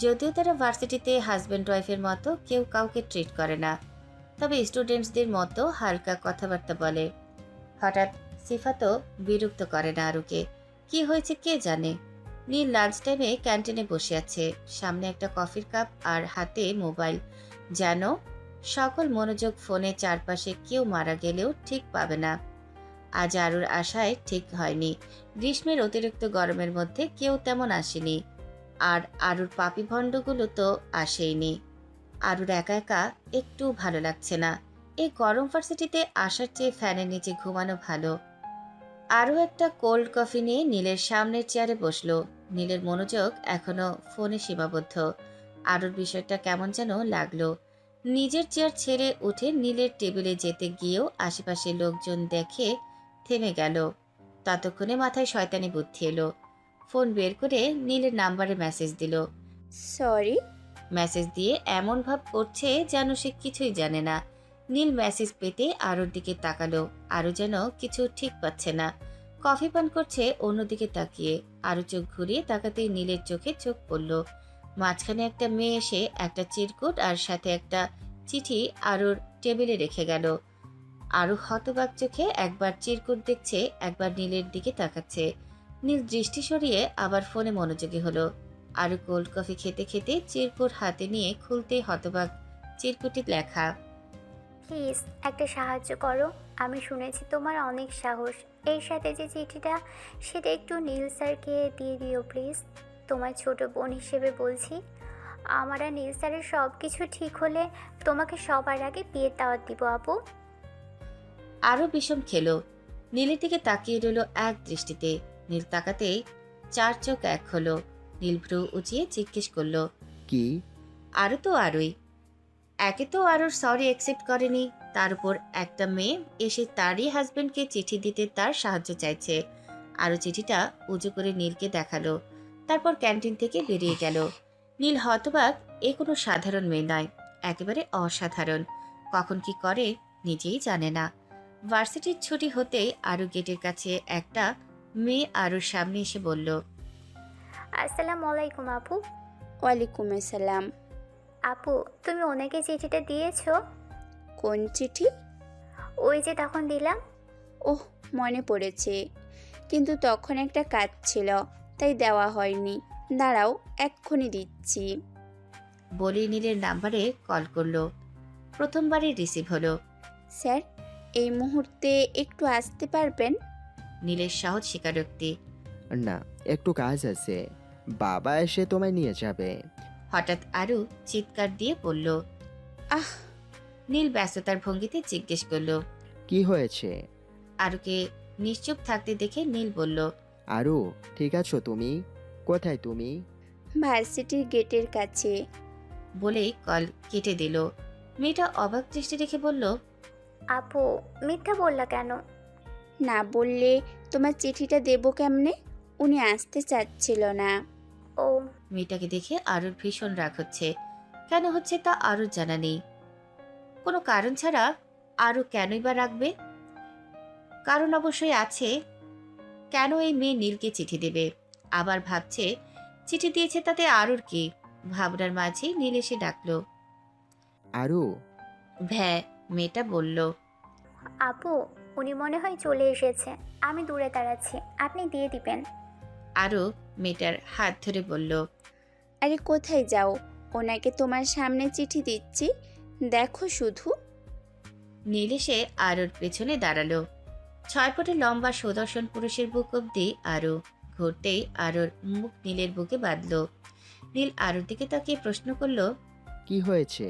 যদিও তারা ভার্সিটিতে হাজব্যান্ড ওয়াইফের মতো কেউ কাউকে ট্রিট করে না, তবে স্টুডেন্টসদের মতো হালকা কথাবার্তা বলে। হঠাৎ সিফাতও বিরক্ত করে না আরুকে। কি হয়েছে কে জানে। নীল লাঞ্চ টাইমে ক্যান্টিনে বসে আছে, সামনে একটা কফির কাপ আর হাতে মোবাইল। যেন সকল মনোযোগ ফোনে। চারপাশে কেউ মারা গেলেও ঠিক পাবে না। আজ আরুর আশায় ঠিক হয়নি। গ্রীষ্মের অতিরিক্ত গরমের মধ্যে কেউ তেমন আসেনি, আর আরুর পাপি ভণ্ডগুলো তো আসেইনি। আরুর একা একা একটু ভালো লাগছে না। এই গরম ভার্সিটিতে আসার চেয়ে ফ্যানের নিচে ঘুমানো ভালো। আরও একটা কোল্ড কফি নিয়ে নীলের সামনের চেয়ারে বসলো। নীলের মনোযোগ এখনো ফোনে সীমাবদ্ধ। আরুর বিষয়টা কেমন যেন লাগলো। নিজের চেয়ার ছেড়ে উঠে নীলের টেবিলে যেতে গিয়েও আশেপাশে লোকজন দেখে থেমে গেল। ততক্ষণে মাথায় শয়তানি বুদ্ধি এলো। ফোন বের করে নীলের নাম্বারে মেসেজ দিল। সরি। মেসেজ দিয়ে এমন ভাব করছে যেন সে কিছুই জানে না। নীল মেসেজ পেতে আরুর দিকে তাকালো। আরও যেন কিছু ঠিক পাচ্ছে না। কফি পান করছে অন্যদিকে তাকিয়ে। আরও চোখ ঘুরিয়ে তাকাতেই নীলের চোখে চোখ পড়ল। মাঝখানে একটা মেয়ে এসে একটা চিরকুট আর সাথে একটা চিঠি আরুর টেবিলে রেখে গেল। আরু হতবাক চোখে একবার চিরকুট দেখছে, একবার নীলের দিকে তাকাচ্ছে। নীল দৃষ্টি সরিয়ে আবার ফোনে মনোযোগী হলো। আরু কোল্ড কফি খেতে খেতে চিরকুট হাতে নিয়ে খুলতেই হতবাক। চিরকুটে লেখা, প্লিজ একটা সাহায্য করো। আমি শুনেছি তোমার অনেক সাহস। এর সাথে যে চিঠিটা, সেটা একটু নীল স্যারকে দিয়ে দিও প্লিজ। তোমার ছোট বোন হিসেবে বলছি। আমার আর নীল স্যারের সব কিছু ঠিক হলে তোমাকে সবার আগে বিয়ের দাওয়াত দিব আপু। আরো বিষম খেলো। নীলের দিকে তাকিয়ে রইল এক দৃষ্টিতে। নীল তাকাতেই চার চোখ এক হলো। নীল ভ্রু উঁচিয়ে জিজ্ঞেস করলো, কি? আরও তো আরোই। একে তো আরোর সরি অ্যাকসেপ্ট করেনি, তার উপর একটা মেয়ে এসে তারই হাজবেন্ডকে চিঠি দিতে তার সাহায্য চাইছে। আরও চিঠিটা উঁচু করে নীলকে দেখালো, তারপর ক্যান্টিন থেকে বেরিয়ে গেল। নীল হতবাক। এ কোনো সাধারণ মেয়ে নয়, একেবারে অসাধারণ। কখন কি করে নিজেই জানে না। ভার্সিটির ছুটি হতেই আরও গেটের কাছে একটা মেয়ে আরুর সামনে এসে বলল, আসসালামু আলাইকুম আপু। ওয়ালাইকুম আসসালাম। আপু, তুমি ওনাকে চিঠিটা দিয়েছো? কোন চিঠি? ওই যে তখন দিলাম। ওহ, মনে পড়েছে, কিন্তু তখন একটা কাজ ছিল, তাই দেওয়া হয়নি। দাঁড়াও, এক্ষুনি দিচ্ছি। বলেই নীলের নাম্বারে কল করলো। প্রথমবারই রিসিভ হলো। স্যার, এই মুহূর্তে একটু আসতে পারবেন? নীলের সহজ স্বীকারোক্তি। না, একটু কাজ আছে, বাবা এসে তোমায় নিয়ে যাবে। হঠাৎ আরু চিৎকার দিয়ে বলল। আহ! নীল ব্যস্ততার ভঙ্গিতে জিজ্ঞেস করলো। কি হয়েছে? আরুকে নিশ্চুপ থাকতে দেখে নীল বলল। আরু, ঠিক আছো তুমি? কোথায় তুমি? ভার্সিটির গেটের কাছে। বলেই কল কেটে দিল। মেয়েটা অবাক দৃষ্টি রেখে বলল। আপু, মিথ্যা বললা কেন? না বললে তোমার চিঠিটা দেবো কেমনে? উনি আসতে চাচ্ছিল না। ও। মেয়েটাকে দেখে আরুর ভীষণ রাগ হচ্ছে। কেন হচ্ছে তা আরুর জানা নেই। কোনো কারণ ছাড়া আরু কেনই বা রাখবে? কারণ অবশ্যই আছে। কেন এই মেয়ে নীলকে চিঠি দেবে? আবার ভাবছে চিঠি দিয়েছে তাতে আরুর কি? ভাবনার মাঝেই নীল এসে ডাকলো। আরু। ভ্যা, মেয়েটা বলল। আপু, উনি মনে হয় চলে এসেছে। আমি দূরে দাঁড়াচ্ছি, আপনি দিয়ে দিবেন। আরু মেয়েটার হাত ধরে বলল। আরে কোথায় যাও? ওনাকে তোমার সামনে চিঠি দিচ্ছি, দেখো শুধু। নীল এসে আরুর পেছনে দাঁড়ালো। 6 ফুটের লম্বা সুদর্শন পুরুষের বুক অব্দি আরু। ঘুরতেই আরুর মুখ নীলের বুকে বাঁধল। নীল আরুর দিকে তাকিয়ে প্রশ্ন করলো। কি হয়েছে?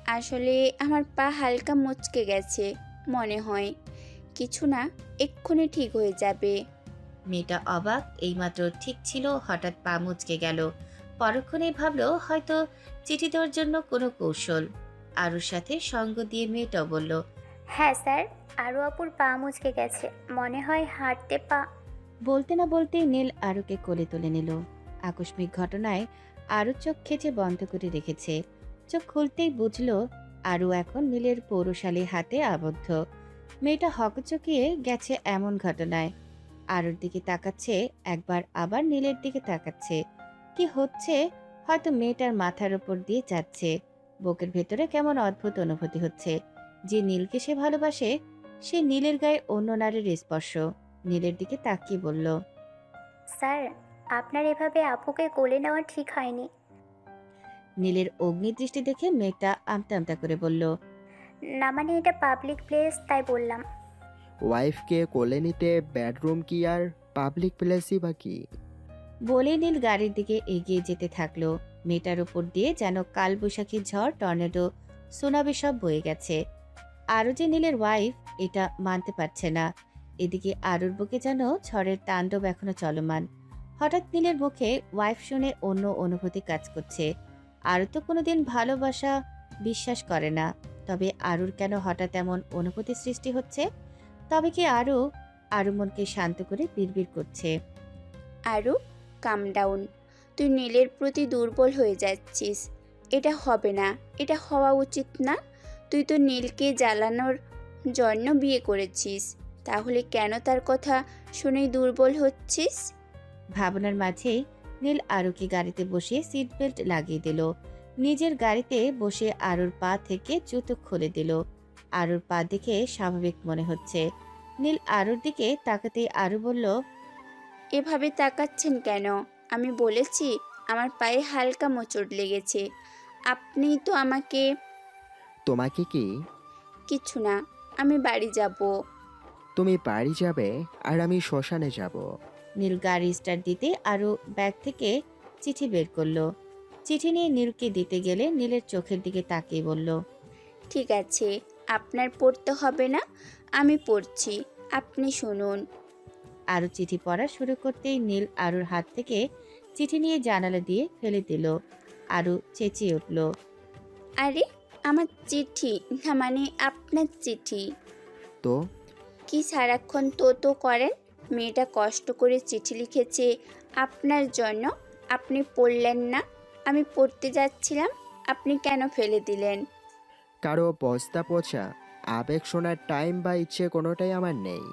আসলে আমার পা হালকা মুচকে গেছে মনে হয়। কিছু না, এক্ষুনি ঠিক হয়ে যাবে। মেয়েটা অবাক, এইমাত্র ঠিক ছিল, হঠাৎ পা মুচকে গেল। পরক্ষণেই ভাবলো হয়তো চিঠি দেওয়ার জন্য কোনো কৌশল। আরুর সাথে সঙ্গ দিয়ে মেয়েটাও বলল। হ্যাঁ স্যার, আরু আপুর পা মুচকে গেছে, মনে হয় হাঁটতে পা। বলতে না বলতেই নীল আরুকে কোলে তুলে নিল। আকস্মিক ঘটনায় আরু চোখ খেচে বন্ধ করে রেখেছে। চোখ খুলতেই বুঝলো আরু এখন নীলের পৌরশালী হাতে আবদ্ধ। মেয়েটা হকচকিয়ে গেছে এমন ঘটনায়। আরুর দিকে তাকাচ্ছে, একবার আবার নীলের দিকে তাকাচ্ছে। কি হচ্ছে হয়তো মেয়েটার মাথার উপর দিয়ে যাচ্ছে। বুকের ভেতরে কেমন অদ্ভুত অনুভূতি হচ্ছে। যে নীলকে সে ভালোবাসে, সে নীলের গায়ে অন্য নারীর স্পর্শ। নীলের দিকে তাকিয়ে বলল। স্যার, আপনার এভাবে আপুকে কোলে নেওয়া ঠিক হয়নি। নীলের অগ্নিদৃষ্টি দেখে মেয়েটা আমতা আমতা করে বলল। না মানে এটা পাবলিক প্লেস, তাই বললাম। ওয়াইফকে কোলে নিতে বেডরুম কি আর পাবলিক প্লেসই বা কি? বলে নীল গাড়ির দিকে এগিয়ে যেতে থাকলো। মেয়েটার উপর দিয়ে যেন কালবৈশাখী ঝড়, টর্নেডো, সুনামি সব বয়ে গেছে। আরও যে নীলের ওয়াইফ এটা মানতে পারছে না। এদিকে আরুর বুকে যেন ঝড়ের তাণ্ডব এখনো চলমান। হঠাৎ নীলের মুখে ওয়াইফ শুনে অন্য অনুভূতি কাজ করছে। আরু তো কোনোদিন ভালোবাসা বিশ্বাস করে না, তবে আরুর কেন হঠাৎ এমন অনুভূতি সৃষ্টি হচ্ছে? তবে কি আরু মনকে শান্ত করে বিড়বিড় করছে। আরু, কাম ডাউন। তুই নীলের প্রতি দুর্বল হয়ে যাচ্ছিস। এটা হবে না, এটা হওয়া উচিত না। তুই তো নীলকে জ্বালানোর জন্য বিয়ে করেছিস, তাহলে কেন তার কথা শুনেই দুর্বল হচ্ছিস? ভাবনার মাঝেই নীল আরুকে গাড়িতে বসিয়ে সিট বেল্ট লাগিয়ে দিল। নিজের গাড়িতে বসে আরুর পা থেকে জুতো খুলে দিল। আরুর পা দেখে স্বাভাবিক মনে হচ্ছে। নীল আরুর দিকে তাকাতেই আরু বলল। এভাবে তাকাচ্ছেন কেন? আমি বলেছি আমার পায়ে হালকা মোচড় লেগেছে। আপনি তো আমাকে। তোমাকে কি? কিছু না, আমি বাড়ি যাব। তুমি বাড়ি যাবে আর আমি শ্মশানে যাব। নীল গাড়ি স্টার্ট দিতে আরু ব্যাগ থেকে চিঠি বের করলো। চিঠি নিয়ে নীলকে দিতে গেলে নীলের চোখের দিকে তাকিয়ে বলল। ঠিক আছে, আপনার পড়তে হবে না, আমি পড়ছি, আপনি শুনুন। আরু চিঠি পড়া শুরু করতেই নীল আরুর হাত থেকে চিঠি নিয়ে জানালা দিয়ে ফেলে দিল। আরু চেঁচিয়ে উঠল। আরে, আমার চিঠি না, মানে আপনার চিঠি। তো কি সারাক্ষণ তো করেন? মেয়েটা কষ্ট করে চিঠি লিখেছে আপনার জন্য, আপনি পড়লেন না। আমি পড়তে যাচ্ছিলাম, আপনি কেন ফেলে দিলেন? কারো বস্তা পচা আবেগ শোনার টাইম বা ইচ্ছে কোনোটাই আমার নেই।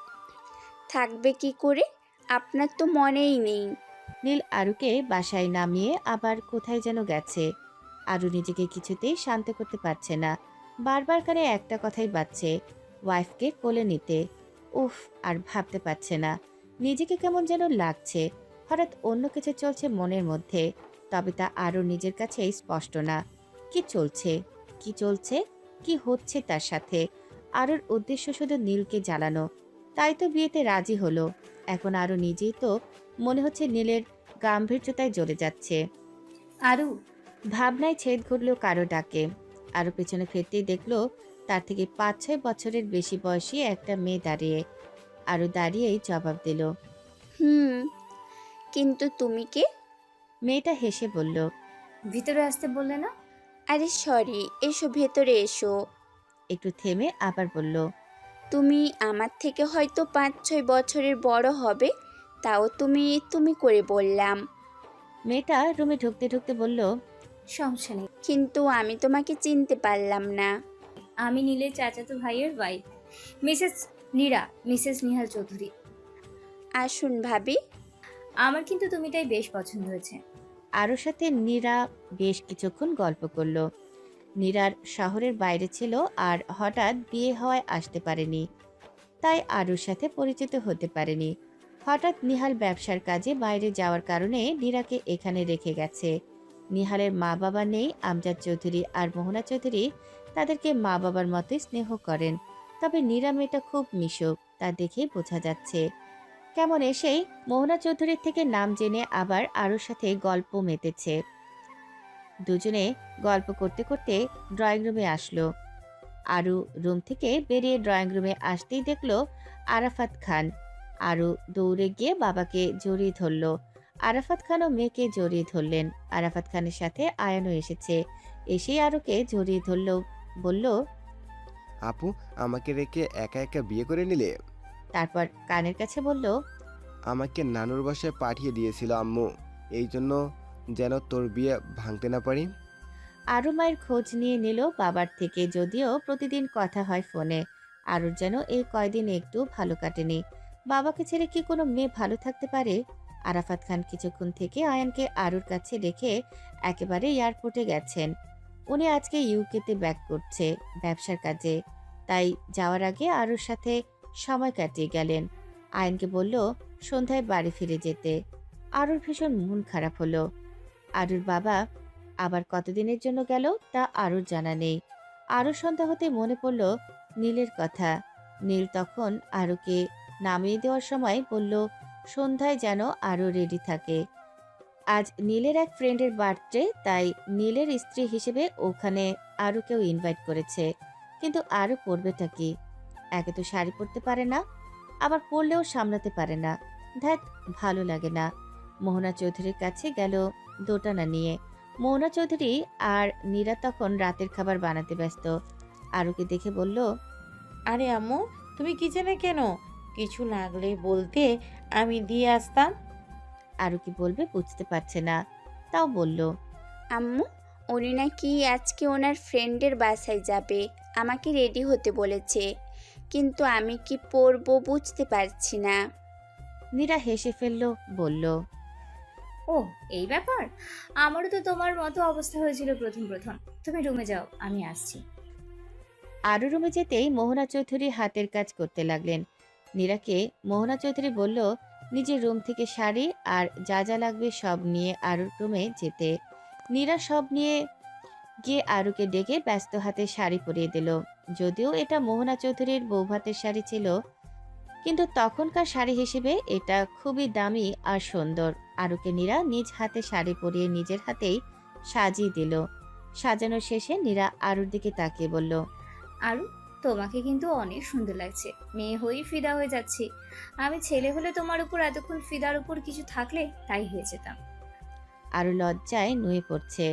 থাকবে কি করে? আপনার তো মনেই নেই। নীল আরুকে বাসায় নামিয়ে আবার কোথায় যেন গেছে। আরু নিজেকে কিছুতেই শান্ত করতে পারছে না। বারবার কানে একটা কথাই বাজছে, ওয়াইফকে কোলে নিতে। উফ, আর ভাবতে পারছে না। নিজেকে কেমন যেন লাগছে। হঠাৎ অন্য কিছু চলছে মনের মধ্যে, তবে তা আরও নিজের কাছেই স্পষ্ট না। কি চলছে, কি চলছে, কি হচ্ছে তার সাথে? আরুর উদ্দেশ্য শুধু নীলকে জ্বালানো, তাই তো বিয়েতে রাজি হলো। এখন আরও নিজেই তো মনে হচ্ছে নীলের গাম্ভীর্যতায় জ্বলে যাচ্ছে। আরু, ভাবনায় ছেদ ঘুরল কারো ডাকে। আরও পেছনে ফিরতেই দেখলো তার থেকে 5-6 বছরের বেশি বয়সী একটা মেয়ে দাঁড়িয়ে। আরও দাঁড়িয়েই জবাব দিল। হুম, কিন্তু তুমি কে? মেয়েটা হেসে বলল, ভিতরে আসতে বললে না? আরে সরি, এসো ভেতরে এসো। একটু থেমে আবার বলল, তুমি আমার থেকে হয়তো 5-6 বছরের বড় হবে, তাও তুমি তুমি করে বললাম। মেয়েটা রুমে ঢুকতে ঢুকতে বলল, সমস্যা নেই। কিন্তু আমি তোমাকে চিনতে পারলাম না। আমি নীলের চাচাতো ভাইয়ের wife, Mrs Nira, Mrs Nihal Chowdhury. আসুন ভাবি। আমার কিন্তু তুমিটাই বেশ পছন্দ হয়েছে। আরও সাথে নীরা বেশ কিছুক্ষণ গল্প করলো। নীরার শহরের বাইরে ছিল আর হঠাৎ বিয়ে হওয়ায় আসতে পারেনি, তাই আরুর সাথে পরিচিত হতে পারেনি। হঠাৎ নিহাল ব্যবসার কাজে বাইরে যাওয়ার কারণে নীরাকে এখানে রেখে গেছে। নিহালের মা বাবা নেই। আমজাদ চৌধুরী আর মোহনা চৌধুরী তাদেরকে মা বাবার মতোই স্নেহ করেন, তবে নীরা মেয়েটা খুব মিশুক, তা দেখেই বোঝা যাচ্ছে। কেমন এসেই মোহনা চৌধুরীর থেকে নাম জেনে আবার আরুর সাথে গল্প মেতেছে। দুজনে গল্প করতে করতে ড্রয়িং রুমে আসলো। আরু রুম থেকে বেরিয়ে ড্রয়িং রুমে আসতেই দেখলো আরাফাত খান। আরু দৌড়ে গিয়ে বাবাকে জড়িয়ে ধরল। আরাফাত খানও মেয়েকে জড়িয়ে ধরলেন। আরাফাত খানের সাথে আয়ানও এসেছে। এসেই আরুকে জড়িয়ে ধরল, বলল, আপু, আমাকে রেখে একা একা বিয়ে করে নিলে? তারপর কানের কাছে বলল, আমাকে নানুর বাসায় পাঠিয়ে দিয়েছিল আম্মু, এই জন্য যেন তোর বিয়ে ভাঙতে না পারি। আরু মায়ের খোঁজ নিয়ে নিল বাবার থেকে, যদিও প্রতিদিন কথা হয় ফোনে। আরুর যেন এই কয়দিন একটু ভালো কাটেনি। বাবাকে ছেড়ে কি কোনো মেয়ে ভালো থাকতে পারে? আরাফাত খান কিছুক্ষণ থেকে আয়ানকে আরুর কাছে রেখে একেবারে এয়ারপোর্টে গেছেন। উনি আজকে ইউকেতে ব্যাক করছে ব্যবসার কাজে, তাই যাওয়ার আগে আরুর সাথে সময় কাটিয়ে গেলেন। আয়ানকে বলল সন্ধ্যায় বাড়ি ফিরে যেতে। আরুর ভীষণ মন খারাপ হলো। আরুর বাবা আবার কতদিনের জন্য গেল তা আরুর জানা নেই। আরও সন্ধ্যা হতে মনে পড়ল নীলের কথা। নীল তখন আরুকে নামিয়ে দেওয়ার সময় বলল সন্ধ্যায় যেন আরও রেডি থাকে। আজ নীলের এক ফ্রেন্ডের বার্থডে, তাই নীলের স্ত্রী হিসেবে ওখানে আরুকেও ইনভাইট করেছে। কিন্তু আরু পরবেটা কি? একে তো শাড়ি পরতে পারে না, আবার পরলেও সামলাতে পারে না। ধ্যাত, ভালো লাগে না। মোহনা চৌধুরীর কাছে গেল দোটানা নিয়ে। মোহনা চৌধুরী আর নীরা তখন রাতের খাবার বানাতে ব্যস্ত। আরুকে দেখে বলল, আরে আম্মু, তুমি কিচেনে কেন? কিছু লাগলে বলতে, আমি দিয়ে আসতাম। আরু কি বলবে বুঝতে পারছে না, তাও বলল, আম্মু, উনি নাকি আজকে ওনার ফ্রেন্ডের বাসায় যাবে, আমাকে রেডি হতে বলেছে, কিন্তু আমি কি পরবো বুঝতে পারছি না। নীরা হেসে ফেলল, বলল, ও, এই ব্যাপার। আমারও তো তোমার মতো অবস্থা হয়েছিল প্রথম প্রথম। তুমি রুমে যাও, আমি আসছি। আরু রুমে যেতেই মোহনা চৌধুরী হাতের কাজ করতে লাগলেন। নীরাকে মোহনা চৌধুরী বলল নিজের রুম থেকে শাড়ি আর যা যা লাগবে সব নিয়ে আরুর রুমে যেতে। নীরা সব নিয়ে গিয়ে আরুকে ডেকে ব্যস্ত হাতে শাড়ি পরিয়ে দিল। যদিও এটা মোহনা চৌধুরীর বৌভাতের শাড়ি ছিল, কিন্তু তখনকার শাড়ি হিসেবে এটা খুবই দামি আর সুন্দর। আরুকে নীরা নিজ হাতে শাড়ি পরিয়ে নিজের হাতেই সাজিয়ে দিল। সাজানোর শেষে নীরা আরুর দিকে তাকিয়ে বলল, আরু, তোমাকে কিন্তু অনেক সুন্দর লাগছে। মেয়ে হয়েই ফিদা হয়ে যাচ্ছি। আমি ছেলে হলে তোমার উপর এতক্ষণ ফিদার উপর কিছু থাকলে তাই হয়ে যেতাম। আরু লজ্জায় নুয়ে পড়ছে।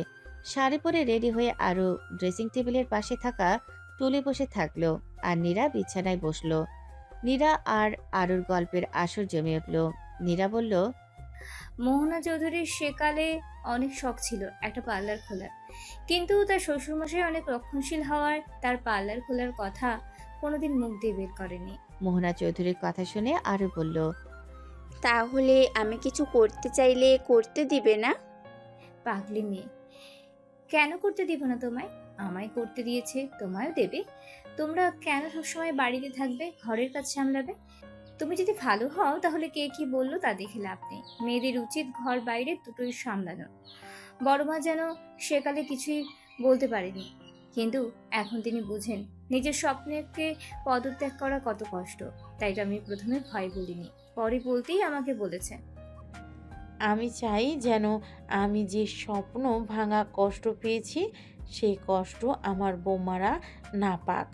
শাড়ি পরে রেডি হয়ে আরু ড্রেসিং টেবিলের পাশে থাকা টুলে বসে থাকলো, আর নীরা বিছানায় বসলো। নীরা আর আরুর গল্পের আসর জমে উঠল। নীরা বলল, মোহনা চৌধুরীর সেকালে অনেক শখ ছিল একটা পার্লার খোলার, কিন্তু তার শ্বশুরমশাই অনেক রক্ষণশীল হওয়ার তার পার্লার খোলার কথা কোনোদিন মুখ দিয়ে বের করেনি। মোহনা চৌধুরীর কথা শুনে আরু বলল, তাহলে আমি কিছু করতে চাইলে করতে দিবে না? পাগলি মেয়ে, কেন করতে দিব না তোমায়? আমায় করতে দিয়েছে, তোমায়ও দেবে। তোমরা কেন সবসময় বাড়িতে থাকবে, ঘরের কাজ সামলাবে? তুমি যদি ভালো হও তাহলে কে কি বললো তা দেখে লাভ নেই। মেয়েদের উচিত ঘর বাইরে দুটোই সামলানো। বড় মা যেন সেকালে কিছুই বলতে পারেনি, কিন্তু এখন তিনি বুঝেন নিজের স্বপ্নকে পদত্যাগ করা কত কষ্ট। তাই তো আমি প্রথমে ভয় বলিনি, পরে বলতেই আমাকে বলেছেন। আমি চাই যেন আমি যে স্বপ্ন ভাঙা কষ্ট পেয়েছি সেই কষ্ট আমার বৌমারা না পাক।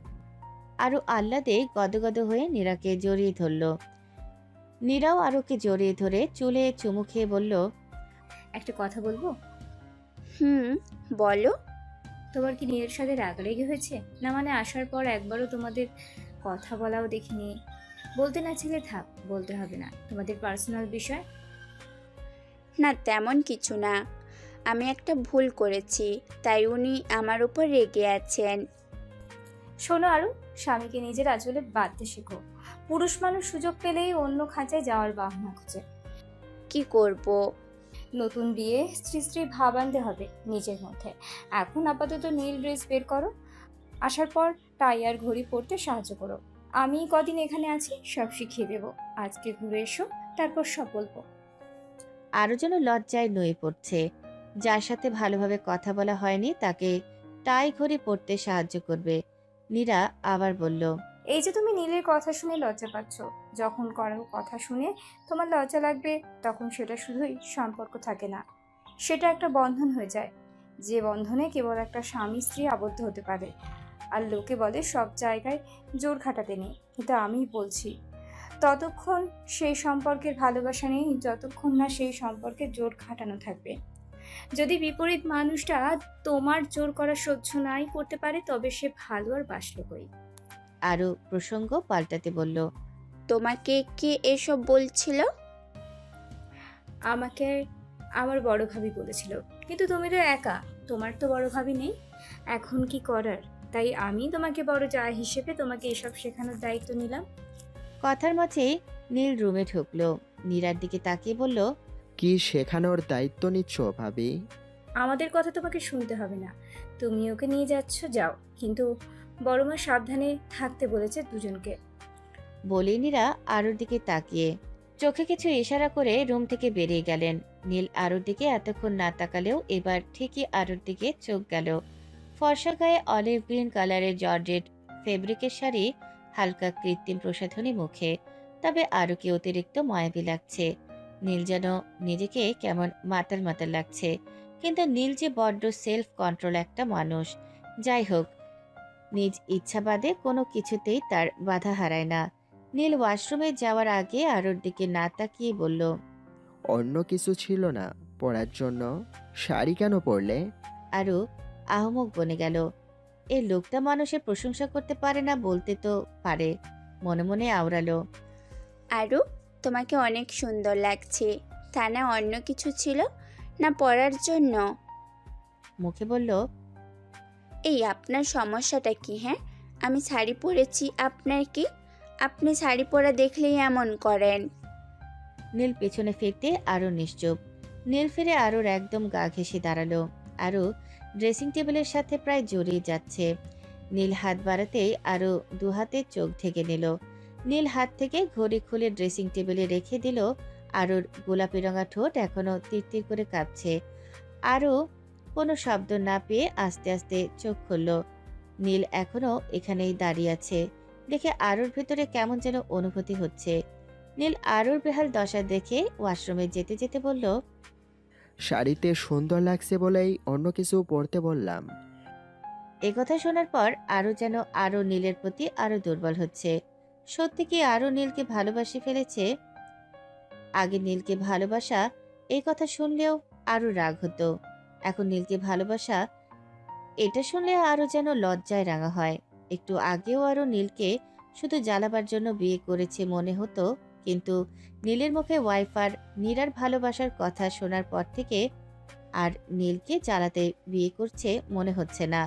আরও আহ্লাদে গদগদ হয়ে নীরাকে জড়িয়ে ধরল। নীরাও আরুকে জড়িয়ে ধরে চুলে চুমু খেয়ে বলল, একটা কথা বলবো? বলো। তোমার কি নীলের সাথে রাগারাগি হয়েছে? না মানে আসার পর একবারও তোমাদের কথা বলাও দেখিনি। বলতে না ছেলে থাক, বলতে হবে না, তোমাদের পার্সোনাল বিষয়। না, তেমন কিছু না। আমি একটা ভুল করেছি, তাই উনি আমার উপর রেগে আছেন। শোনো আরু, স্বামীকে নিজের আঁচলে বাঁধতে শেখো। পুরুষ মানুষ সুযোগ পেলেই অন্য খাঁচায় যাওয়ার বাহানা খোঁজে। কি করব? নতুন বিয়ে স্ত্রী স্ত্রী ভাব আনতে হবে নিজের মধ্যে। এখন আপাতত নীল ড্রেস বের করো, আসার পর টাই আর ঘড়ি পরতে সাহায্য করো। আমি কদিন এখানে আছি, সব শিখিয়ে দেবো। আজকে ঘুরে এসো, তারপর সব বলবো। আরও যেন লজ্জায় নুয়ে পড়ছে। যার সাথে ভালোভাবে কথা বলা হয়নি তাকে টাই ঘড়ি পরতে সাহায্য করবে। নীরা আবার বলল, এই যে তুমি নীলের কথা শুনে লজ্জা পাচ্ছ, যখন কারোর কথা শুনে তোমার লজ্জা লাগবে তখন সেটা শুধুই সম্পর্ক থাকে না, সেটা একটা বন্ধন হয়ে যায়, যে বন্ধনে কেবল একটা স্বামী স্ত্রী আবদ্ধ হতে পারে। আর লোকে বলে সব জায়গায় জোর খাটাতে নেই, কিন্তু আমি বলছি ততক্ষণ সেই সম্পর্কের ভালোবাসা নেই যতক্ষণ না সেই সম্পর্কে জোর খাটানো থাকবে। যদি বিপরীত মানুষটা তোমার জোর করা সহ্য নাই করতে পারে, তবে সে ভালো আর বাসলো কই। আরও প্রসঙ্গ পাল্টাতে বলল, তোমাকে কে এসব বলছিল? আমাকে আমার বড় ভাবি বলেছিল, কিন্তু তুমি তো একা, তোমার তো বড় ভাবি নেই। এখন কি করার, তাই আমি তোমাকে বড় যা হিসেবে তোমাকে এসব শেখানোর দায়িত্ব নিলাম। কথার মাঝেই নীল রুমে ঢুকলো। নীরার দিকে তাকিয়ে বলল, কি শেখানোর দায়িত্ব নিচ্ছ ভাবি? আমাদের কথা তোমাকে শুনতে হবে না, তুমি ওকে নিয়ে যাচ্ছ যাও, কিন্তু বড় মা সাবধানে থাকতে বলেছে দুজনকে। বলে নীরা আরুর দিকে তাকিয়ে চোখে কিছু ইশারা করে রুম থেকে বেরিয়ে গেলেন। নীল আরুর দিকে এতক্ষণ না তাকালেও এবার ঠিকই আরুর দিকে চোখ গেল। ফর্সা গায়ে অলিভ গ্রিন কালারের জর্জেট ফেব্রিকের শাড়ি, হালকা কৃত্রিম প্রসাধনী মুখে, তবে আরুকে অতিরিক্ত মায়াবী লাগছে। নীল যেন নিজেকে কেমন মাতাল মাতাল লাগছে, কিন্তু নীল যে বড্ড সেলফ কন্ট্রোল একটা মানুষ। যাই হোক, নিজ ইচ্ছা বাদে কোনো কিছুতেই তার বাধা হারায় না। নীল ওয়াশরুমে যাওয়ার আগে আরুর দিকে না তাকিয়ে বলল, অন্য কিছু ছিল না পরার জন্য? শাড়ি কেন পরলে? আরু আহমক বনে গেল। এই লোকটা মানুষের প্রশংসা করতে পারে না বলতে তো পারে। মনে মনে আওড়ালো, আরু, তোমাকে অনেক সুন্দর লাগছে। তা না অন্য কিছু ছিল না পরার জন্য? মুখে বলল, এই আপনার সমস্যাটা কি? হ্যাঁ, আমি শাড়ি পরেছি, আপনার কি? আপনি শাড়ি পরা দেখলেই এমন করেন। নীল পেছনে ফিরতে আরও নিশ্চুপ। নীল ফিরে আরুর একদম গা ঘেঁষে দাঁড়ালো। আরু ড্রেসিং টেবিলের সাথে প্রায় জড়িয়ে যাচ্ছে। নীল হাত বাড়াতেই আরু দু হাতে চোখ ঢেকে নিল। নীল হাত থেকে ঘড়ি খুলে ড্রেসিং টেবিলে রেখে দিল। আরুর গোলাপি রঙা ঠোঁট এখনো তিরতির করে কাঁপছে। আরু কোনো শব্দ না পেয়ে আস্তে আস্তে চোখ খুলল। নীল এখনো এখানেই দাঁড়িয়ে আছে দেখে আরুর ভেতরে কেমন যেন অনুভূতি হচ্ছে। নীল আরুর বেহাল দশা দেখে ওয়াশরুমে যেতে যেতে বলল, শাড়িতে সুন্দর লাগছে বলেই অন্য কিছু পরতে বললাম। একথা শোনার পর আরু যেন আরো নীলের প্রতি আরো দুর্বল হচ্ছে। সত্যি কি আরো নীলকে ভালোবাসে ফেলেছে? আগে নীলকে ভালোবাসা এই কথা শুনলেও আরো রাগ হতো, এখন নীলকে ভালোবাসা এটা শুনলে আরো যেন লজ্জায় রাঙা হয়। একটু আগেও আরো নীলকে শুধু জ্বালাবার জন্য বিয়ে করেছে মনে হতো, কিন্তু নীলের মুখে ওয়াইফ আর নীরার ভালোবাসার কথা শোনার পর থেকে আর নীলকে জ্বালাতে বিয়ে করছে মনে হচ্ছে না।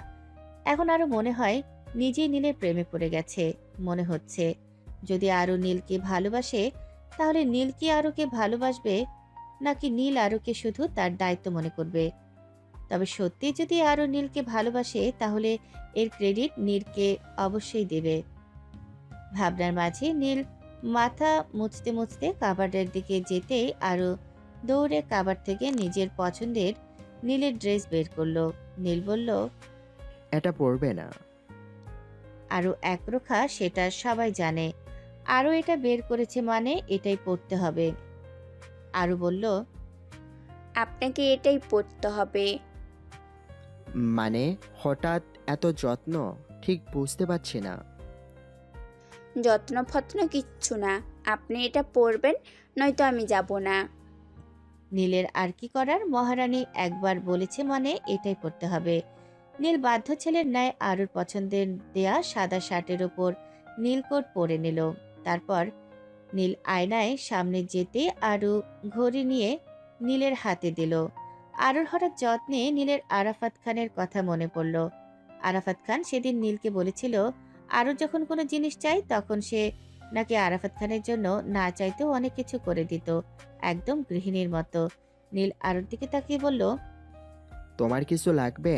এখন আরো মনে হয় নিজেই নীলের প্রেমে পড়ে গেছে। মনে হচ্ছে যদি আরো নীলকে ভালোবাসে তাহলে নীল কি আরুকে ভালোবাসবে, নাকি নীল আরুকে শুধু তার দায়িত্ব মনে করবে? তবে সত্যি যদি আরু নীলকে ভালোবাসে তাহলে এর ক্রেডিট নীলকে অবশ্যই দেবে। ভাবনার মাঝে নীল মাথা মুছতে মুছতে কাবার্ডের দিকে যেতেই আরু দৌড়ে কাবার্ড থেকে নিজের পছন্দের নীলের ড্রেস বের করলো। নীল বলল, এটা পরবে না। আরও একরোখা সেটা সবাই জানে। আরও এটা বের করেছে মানে এটাই পড়তে হবে। আরও বলল, আপনাকে এটাই পড়তে হবে। মানে হঠাৎ এত যত্ন? ঠিক বুঝতে পারছি না। যত্ন ফত্ন কিচ্ছু না, আপনি এটা পড়বেন, নয়তো আমি যাব না। নীলের আর কি করার, মহারানী একবার বলেছে মানে এটাই পড়তে হবে। নীল বাধ্য ছেলের ন্যায় আরুর পছন্দের দেয়া সাদা শার্টের ওপর নীল কোট পরে নিল। তারপর নীল আয়নায় সামনে যেতে আরু ঘড়ি নিয়ে নীলের হাতে দিল। আরুর হঠাৎ যত্নে নীলের আরাফাত খানের কথা মনে পড়ল। আরাফাত খান সেদিন নীলকে বলেছিল আরু যখন কোনো জিনিস চাই তখন সে নাকি আরাফাত খানের জন্য না চাইতেও অনেক কিছু করে দিত, একদম গৃহিণীর মতো। নীল আরুর দিকে তাকিয়ে বলল, তোমার কিছু লাগবে?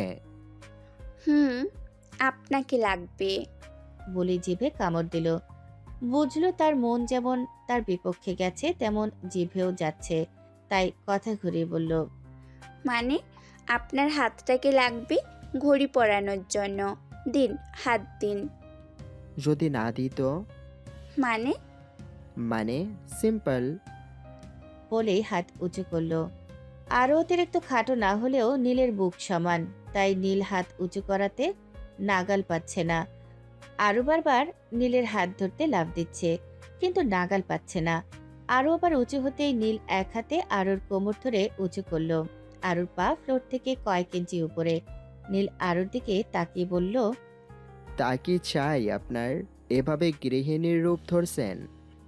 আপনাকে লাগবে। বলে জিভে কামড় দিল। বুঝলো তার মন যেমন তার বিপক্ষে গেছে তেমন জিভেও যাচ্ছে, তাই কথা ঘুরিয়ে বলল, মানে আপনার হাতটাকে লাগবে ঘড়ি পরানোর জন্য। দিন, হাত দিন। যদি না দিই তো? মানে মানে সিম্পল। বলেই হাত উঁচু করলো। আরও অতিরিক্ত খাটো না হলেও নীলের বুক সমান, তাই নীল হাত উঁচু করাতে নাগাল পাচ্ছে না। আরও বারবার নীলের হাত ধরতে লাফ দিচ্ছে, কিন্তু নাগাল পাচ্ছে না। আরও আবার উঁচু হতেই নীল এক হাতে আরুর কোমর ধরে উঁচু করলো। আরুর পা ফ্লোর থেকে কয়েক ইঞ্চি উপরে। নীল আরুর দিকে তাকিয়ে বলল, তা কি চাই আপনার? এভাবে গৃহিণীর রূপ ধরছেন?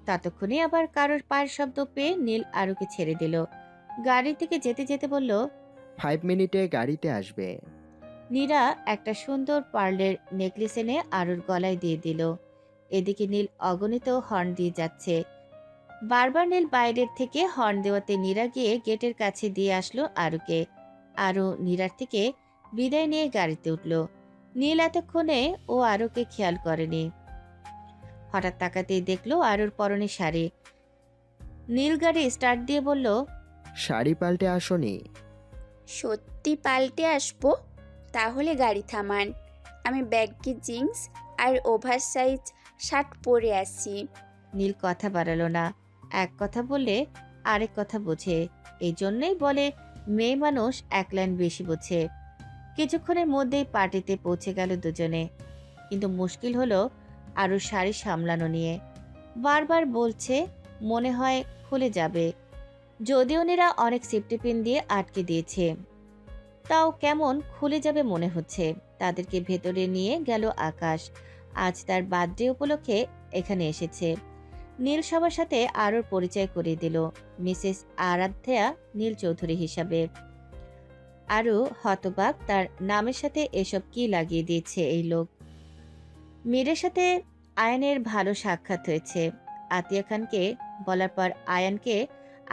ততক্ষণে আবার কারোর পায়ের শব্দ পেয়ে নীল আরুকে ছেড়ে দিল। গাড়ির দিকে যেতে যেতে বলল, 5 মিনিটে গাড়িতে আসবে। নীরা একটা সুন্দর পার্লের নেকলেস এনে আরুর গলায় দিয়ে দিল। এদিকে নীল অগণিত হর্ন দিয়ে যাচ্ছে। বারবার নীল বাইরের থেকে হর্ন দেওয়াতে নীরা গিয়ে গেটের কাছে দিয়ে আসলো আরুকে। আরু নীরার থেকে বিদায় নিয়ে গাড়িতে উঠল। নীল এতক্ষণে ও আরুকে খেয়াল করেনি। হঠাৎ তাকাতেই দেখলো আরুর পরনে শাড়ি। নীল গাড়ি স্টার্ট দিয়ে বলল, শাড়ি পাল্টে আসনি? সত্যি পাল্টে আসবো? তাহলে গাড়ি থামান, আমি ব্যাগি জিন্স আর ওভার সাইজ শার্ট পরে আসি। নীল কথা বাড়ালো না। এক কথা বললে আরেক কথা বোঝে, এই জন্যই বলে মেয়ে মানুষ এক লাইন বেশি বোঝে। কিছুক্ষণের মধ্যেই পার্টিতে পৌঁছে গেল দুজনে, কিন্তু মুশকিল হলো আরও শাড়ি সামলানো নিয়ে। বারবার বলছে মনে হয় খুলে যাবে, যদিও নীরা অনেক সেফটি পিন দিয়ে আটকে দিয়েছে, তাও কেমন খুলে যাবে মনে হচ্ছে। তাদেরকে ভেতরে নিয়ে গেল আকাশ। আজ তার বার্থডে উপলক্ষে এখানে এসেছে। নীল সবার সাথে আরোর পরিচয় করিয়ে দিল, মিসেস আরাধ্যা নীল চৌধুরী হিসাবে। আরও হতবাক, তার নামের সাথে এসব কি লাগিয়ে দিয়েছে এই লোক। মীরের সাথে আয়ানের ভালো সাক্ষাৎ হয়েছে। আতিয়া খানকে বলার পর আয়ানকে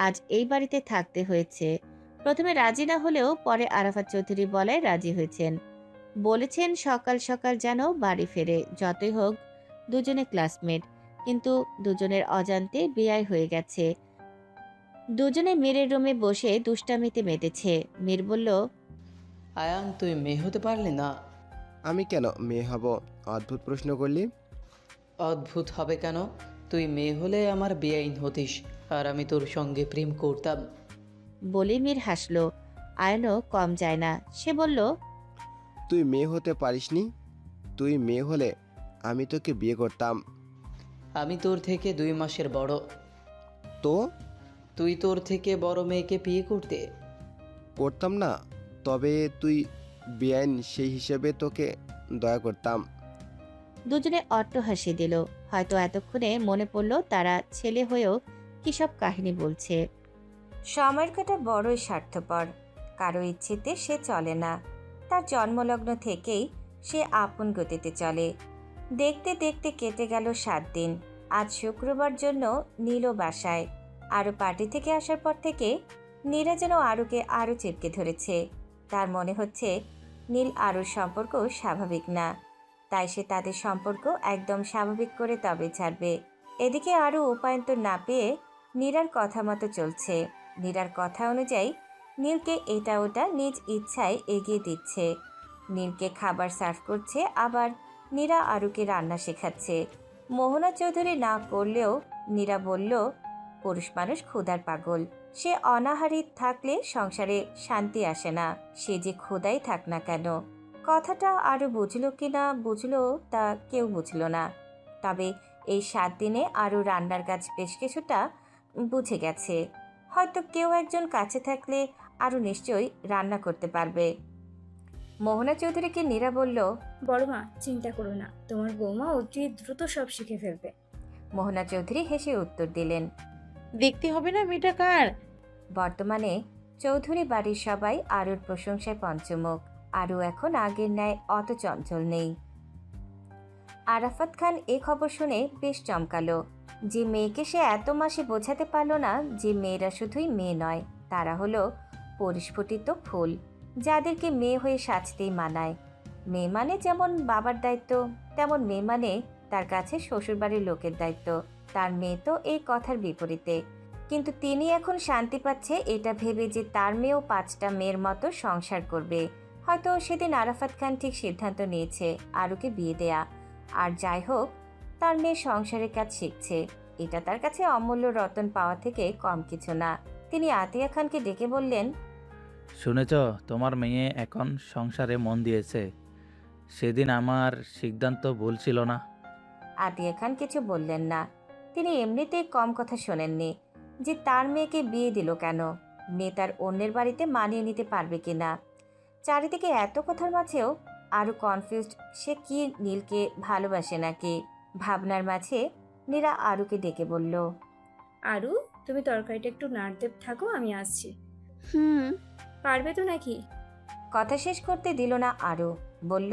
আজ এই বাড়িতে থাকতে হয়েছে। প্রথমে রাজি না হলেও পরে আরাফাত চৌধুরী বলায় রাজি হয়েছেন। বলেছেন সকাল সকাল যেন বাড়ি ফেরে। যতই হোক দুজনে ক্লাসমেট, কিন্তু দুজনের অজান্তে বিয়ে হয়ে গেছে। দুজনে মীরের রুমে বসে দুষ্টামিতে মেতেছে। মীর বলল, আয়ান তুই মেয়ে হতে পারলি না? আমি কেন মেয়ে হব? অদ্ভুত প্রশ্ন করলি। অদ্ভুত হবে কেন? তুই মেয়ে হলে আমার বেআইন হতিস, আর আমি তোর সঙ্গে প্রেম করতাম। বলে মীর হাসল। আয়নও কম যায় না, সে বলল, তুই মেয়ে হতে পারিসনি? তুই মেয়ে হলে আমি তোকে বিয়ে করতাম। আমি তোর থেকে 2 মাসের বড়। তো তুই তোর থেকে বড় মেয়েকে বিয়ে করতে? করতাম না, তবে তুই বেআইন সেই হিসেবে তোকে দয়া করতাম। দুজনে অট্ট হাসি দিল। হয়তো এতক্ষণে মনে পড়ল তারা ছেলে হয়েও কি সব কাহিনী বলছে। সময়ের কাটা বড়ই স্বার্থপর, কারো ইচ্ছেতে সে চলে না। তার জন্মলগ্ন থেকেই সে আপন গতিতে চলে। দেখতে দেখতে কেটে গেল 7 দিন। আজ শুক্রবার জন্য নীলও বাসায়। আরও পার্টি থেকে আসার পর থেকে নীরা যেন আরুকে আরও চেপকে ধরেছে। তার মনে হচ্ছে নীল আরুর সম্পর্ক স্বাভাবিক না, তাই সে তাদের সম্পর্ক একদম স্বাভাবিক করে তবে ছাড়বে। এদিকে আরও উপায়ন্তর না পেয়ে নীরার কথা মতো চলছে। নীরার কথা অনুযায়ী নীলকে এটা ওটা নিজ ইচ্ছায় এগিয়ে দিচ্ছে। নীলকে খাবার সার্ভ করছে, আবার নীরা আরুকে রান্না শেখাচ্ছে। মোহনা চৌধুরী না করলেও নীরা বলল, পুরুষ মানুষ ক্ষুধার পাগল। সে অনাহারী থাকলে সংসারে শান্তি আসে না, সে যে ক্ষুধাই থাক না কেন। কথাটা আরও বুঝলো কি না বুঝলো তা কেউ বুঝল না। তবে এই 7 দিনে আরও রান্নার কাজ বেশ কিছুটা বুঝে গেছে। হয়তো কেউ একজন কাছে থাকলে আরও নিশ্চয়ই রান্না করতে পারবে। মোহনা চৌধুরীকে নীরা বলল, বড় মা, চিন্তা করো না, তোমার বৌমা অতি দ্রুত সব শিখে ফেলবে। মোহনা চৌধুরী হেসে উত্তর দিলেন, দেখতে হবে না মেয়েটা কার। বর্তমানে চৌধুরী বাড়ির সবাই আরুর প্রশংসায় পঞ্চমুখ। আরু এখন আগের ন্যায় অত চঞ্চল নেই। আরাফাত খান এ খবর শুনে বেশ চমকালো। যে মেয়েকে সে এত মাসে বোঝাতে পারল না যে মেয়েরা শুধুই মেয়ে নয়, তারা হলো পরিস্ফুটিত ফুল, যাদেরকে মেয়ে হয়ে সাজতেই মানায়। মেয়ে মানে যেমন বাবার দায়িত্ব, তেমন মেয়ে মানে তার কাছে শ্বশুরবাড়ির লোকের দায়িত্ব। তার মেয়ে তো এই কথার বিপরীতে, কিন্তু তিনি এখন শান্তি পাচ্ছে এটা ভেবে যে তার মেয়েও 5টা মেয়ের মতো সংসার করবে। হয়তো সেদিন আরাফাত খান ঠিক সিদ্ধান্ত নিয়েছে আরুকে বিয়ে দেয়া। আর যাই হোক, তার মেয়ে সংসারের কাজ শিখছে, এটা তার কাছে অমূল্য রতন পাওয়া থেকে কম কিছু না। তিনি আতিয়া খানকে ডেকে বললেন, শুনেছ, তোমার মেয়ে এখন সংসারে মন দিয়েছে। সেদিন আমার সিদ্ধান্ত ভুল ছিল না। আতিয়া খান কিছু বললেন না। তিনি এমনিতেই কম কথা শোনেননি যে তার মেয়েকে বিয়ে দিল কেন, মেয়ে তার অন্যের বাড়িতে মানিয়ে নিতে পারবে কিনা। চারিদিকে এত কথার মাঝেও আরও কনফিউজড, সে কি নীলকে ভালোবাসে নাকি। ভাবনার মাঝে নীরা আরুকে ডেকে বলল, আরু, তুমি তরকারিটা একটু নাড়তে থাকো, আমি আসছি। হুম। পারবে তো নাকি? কথা শেষ করতে দিল না আরু, বলল,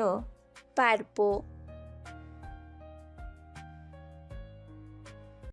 পারবো।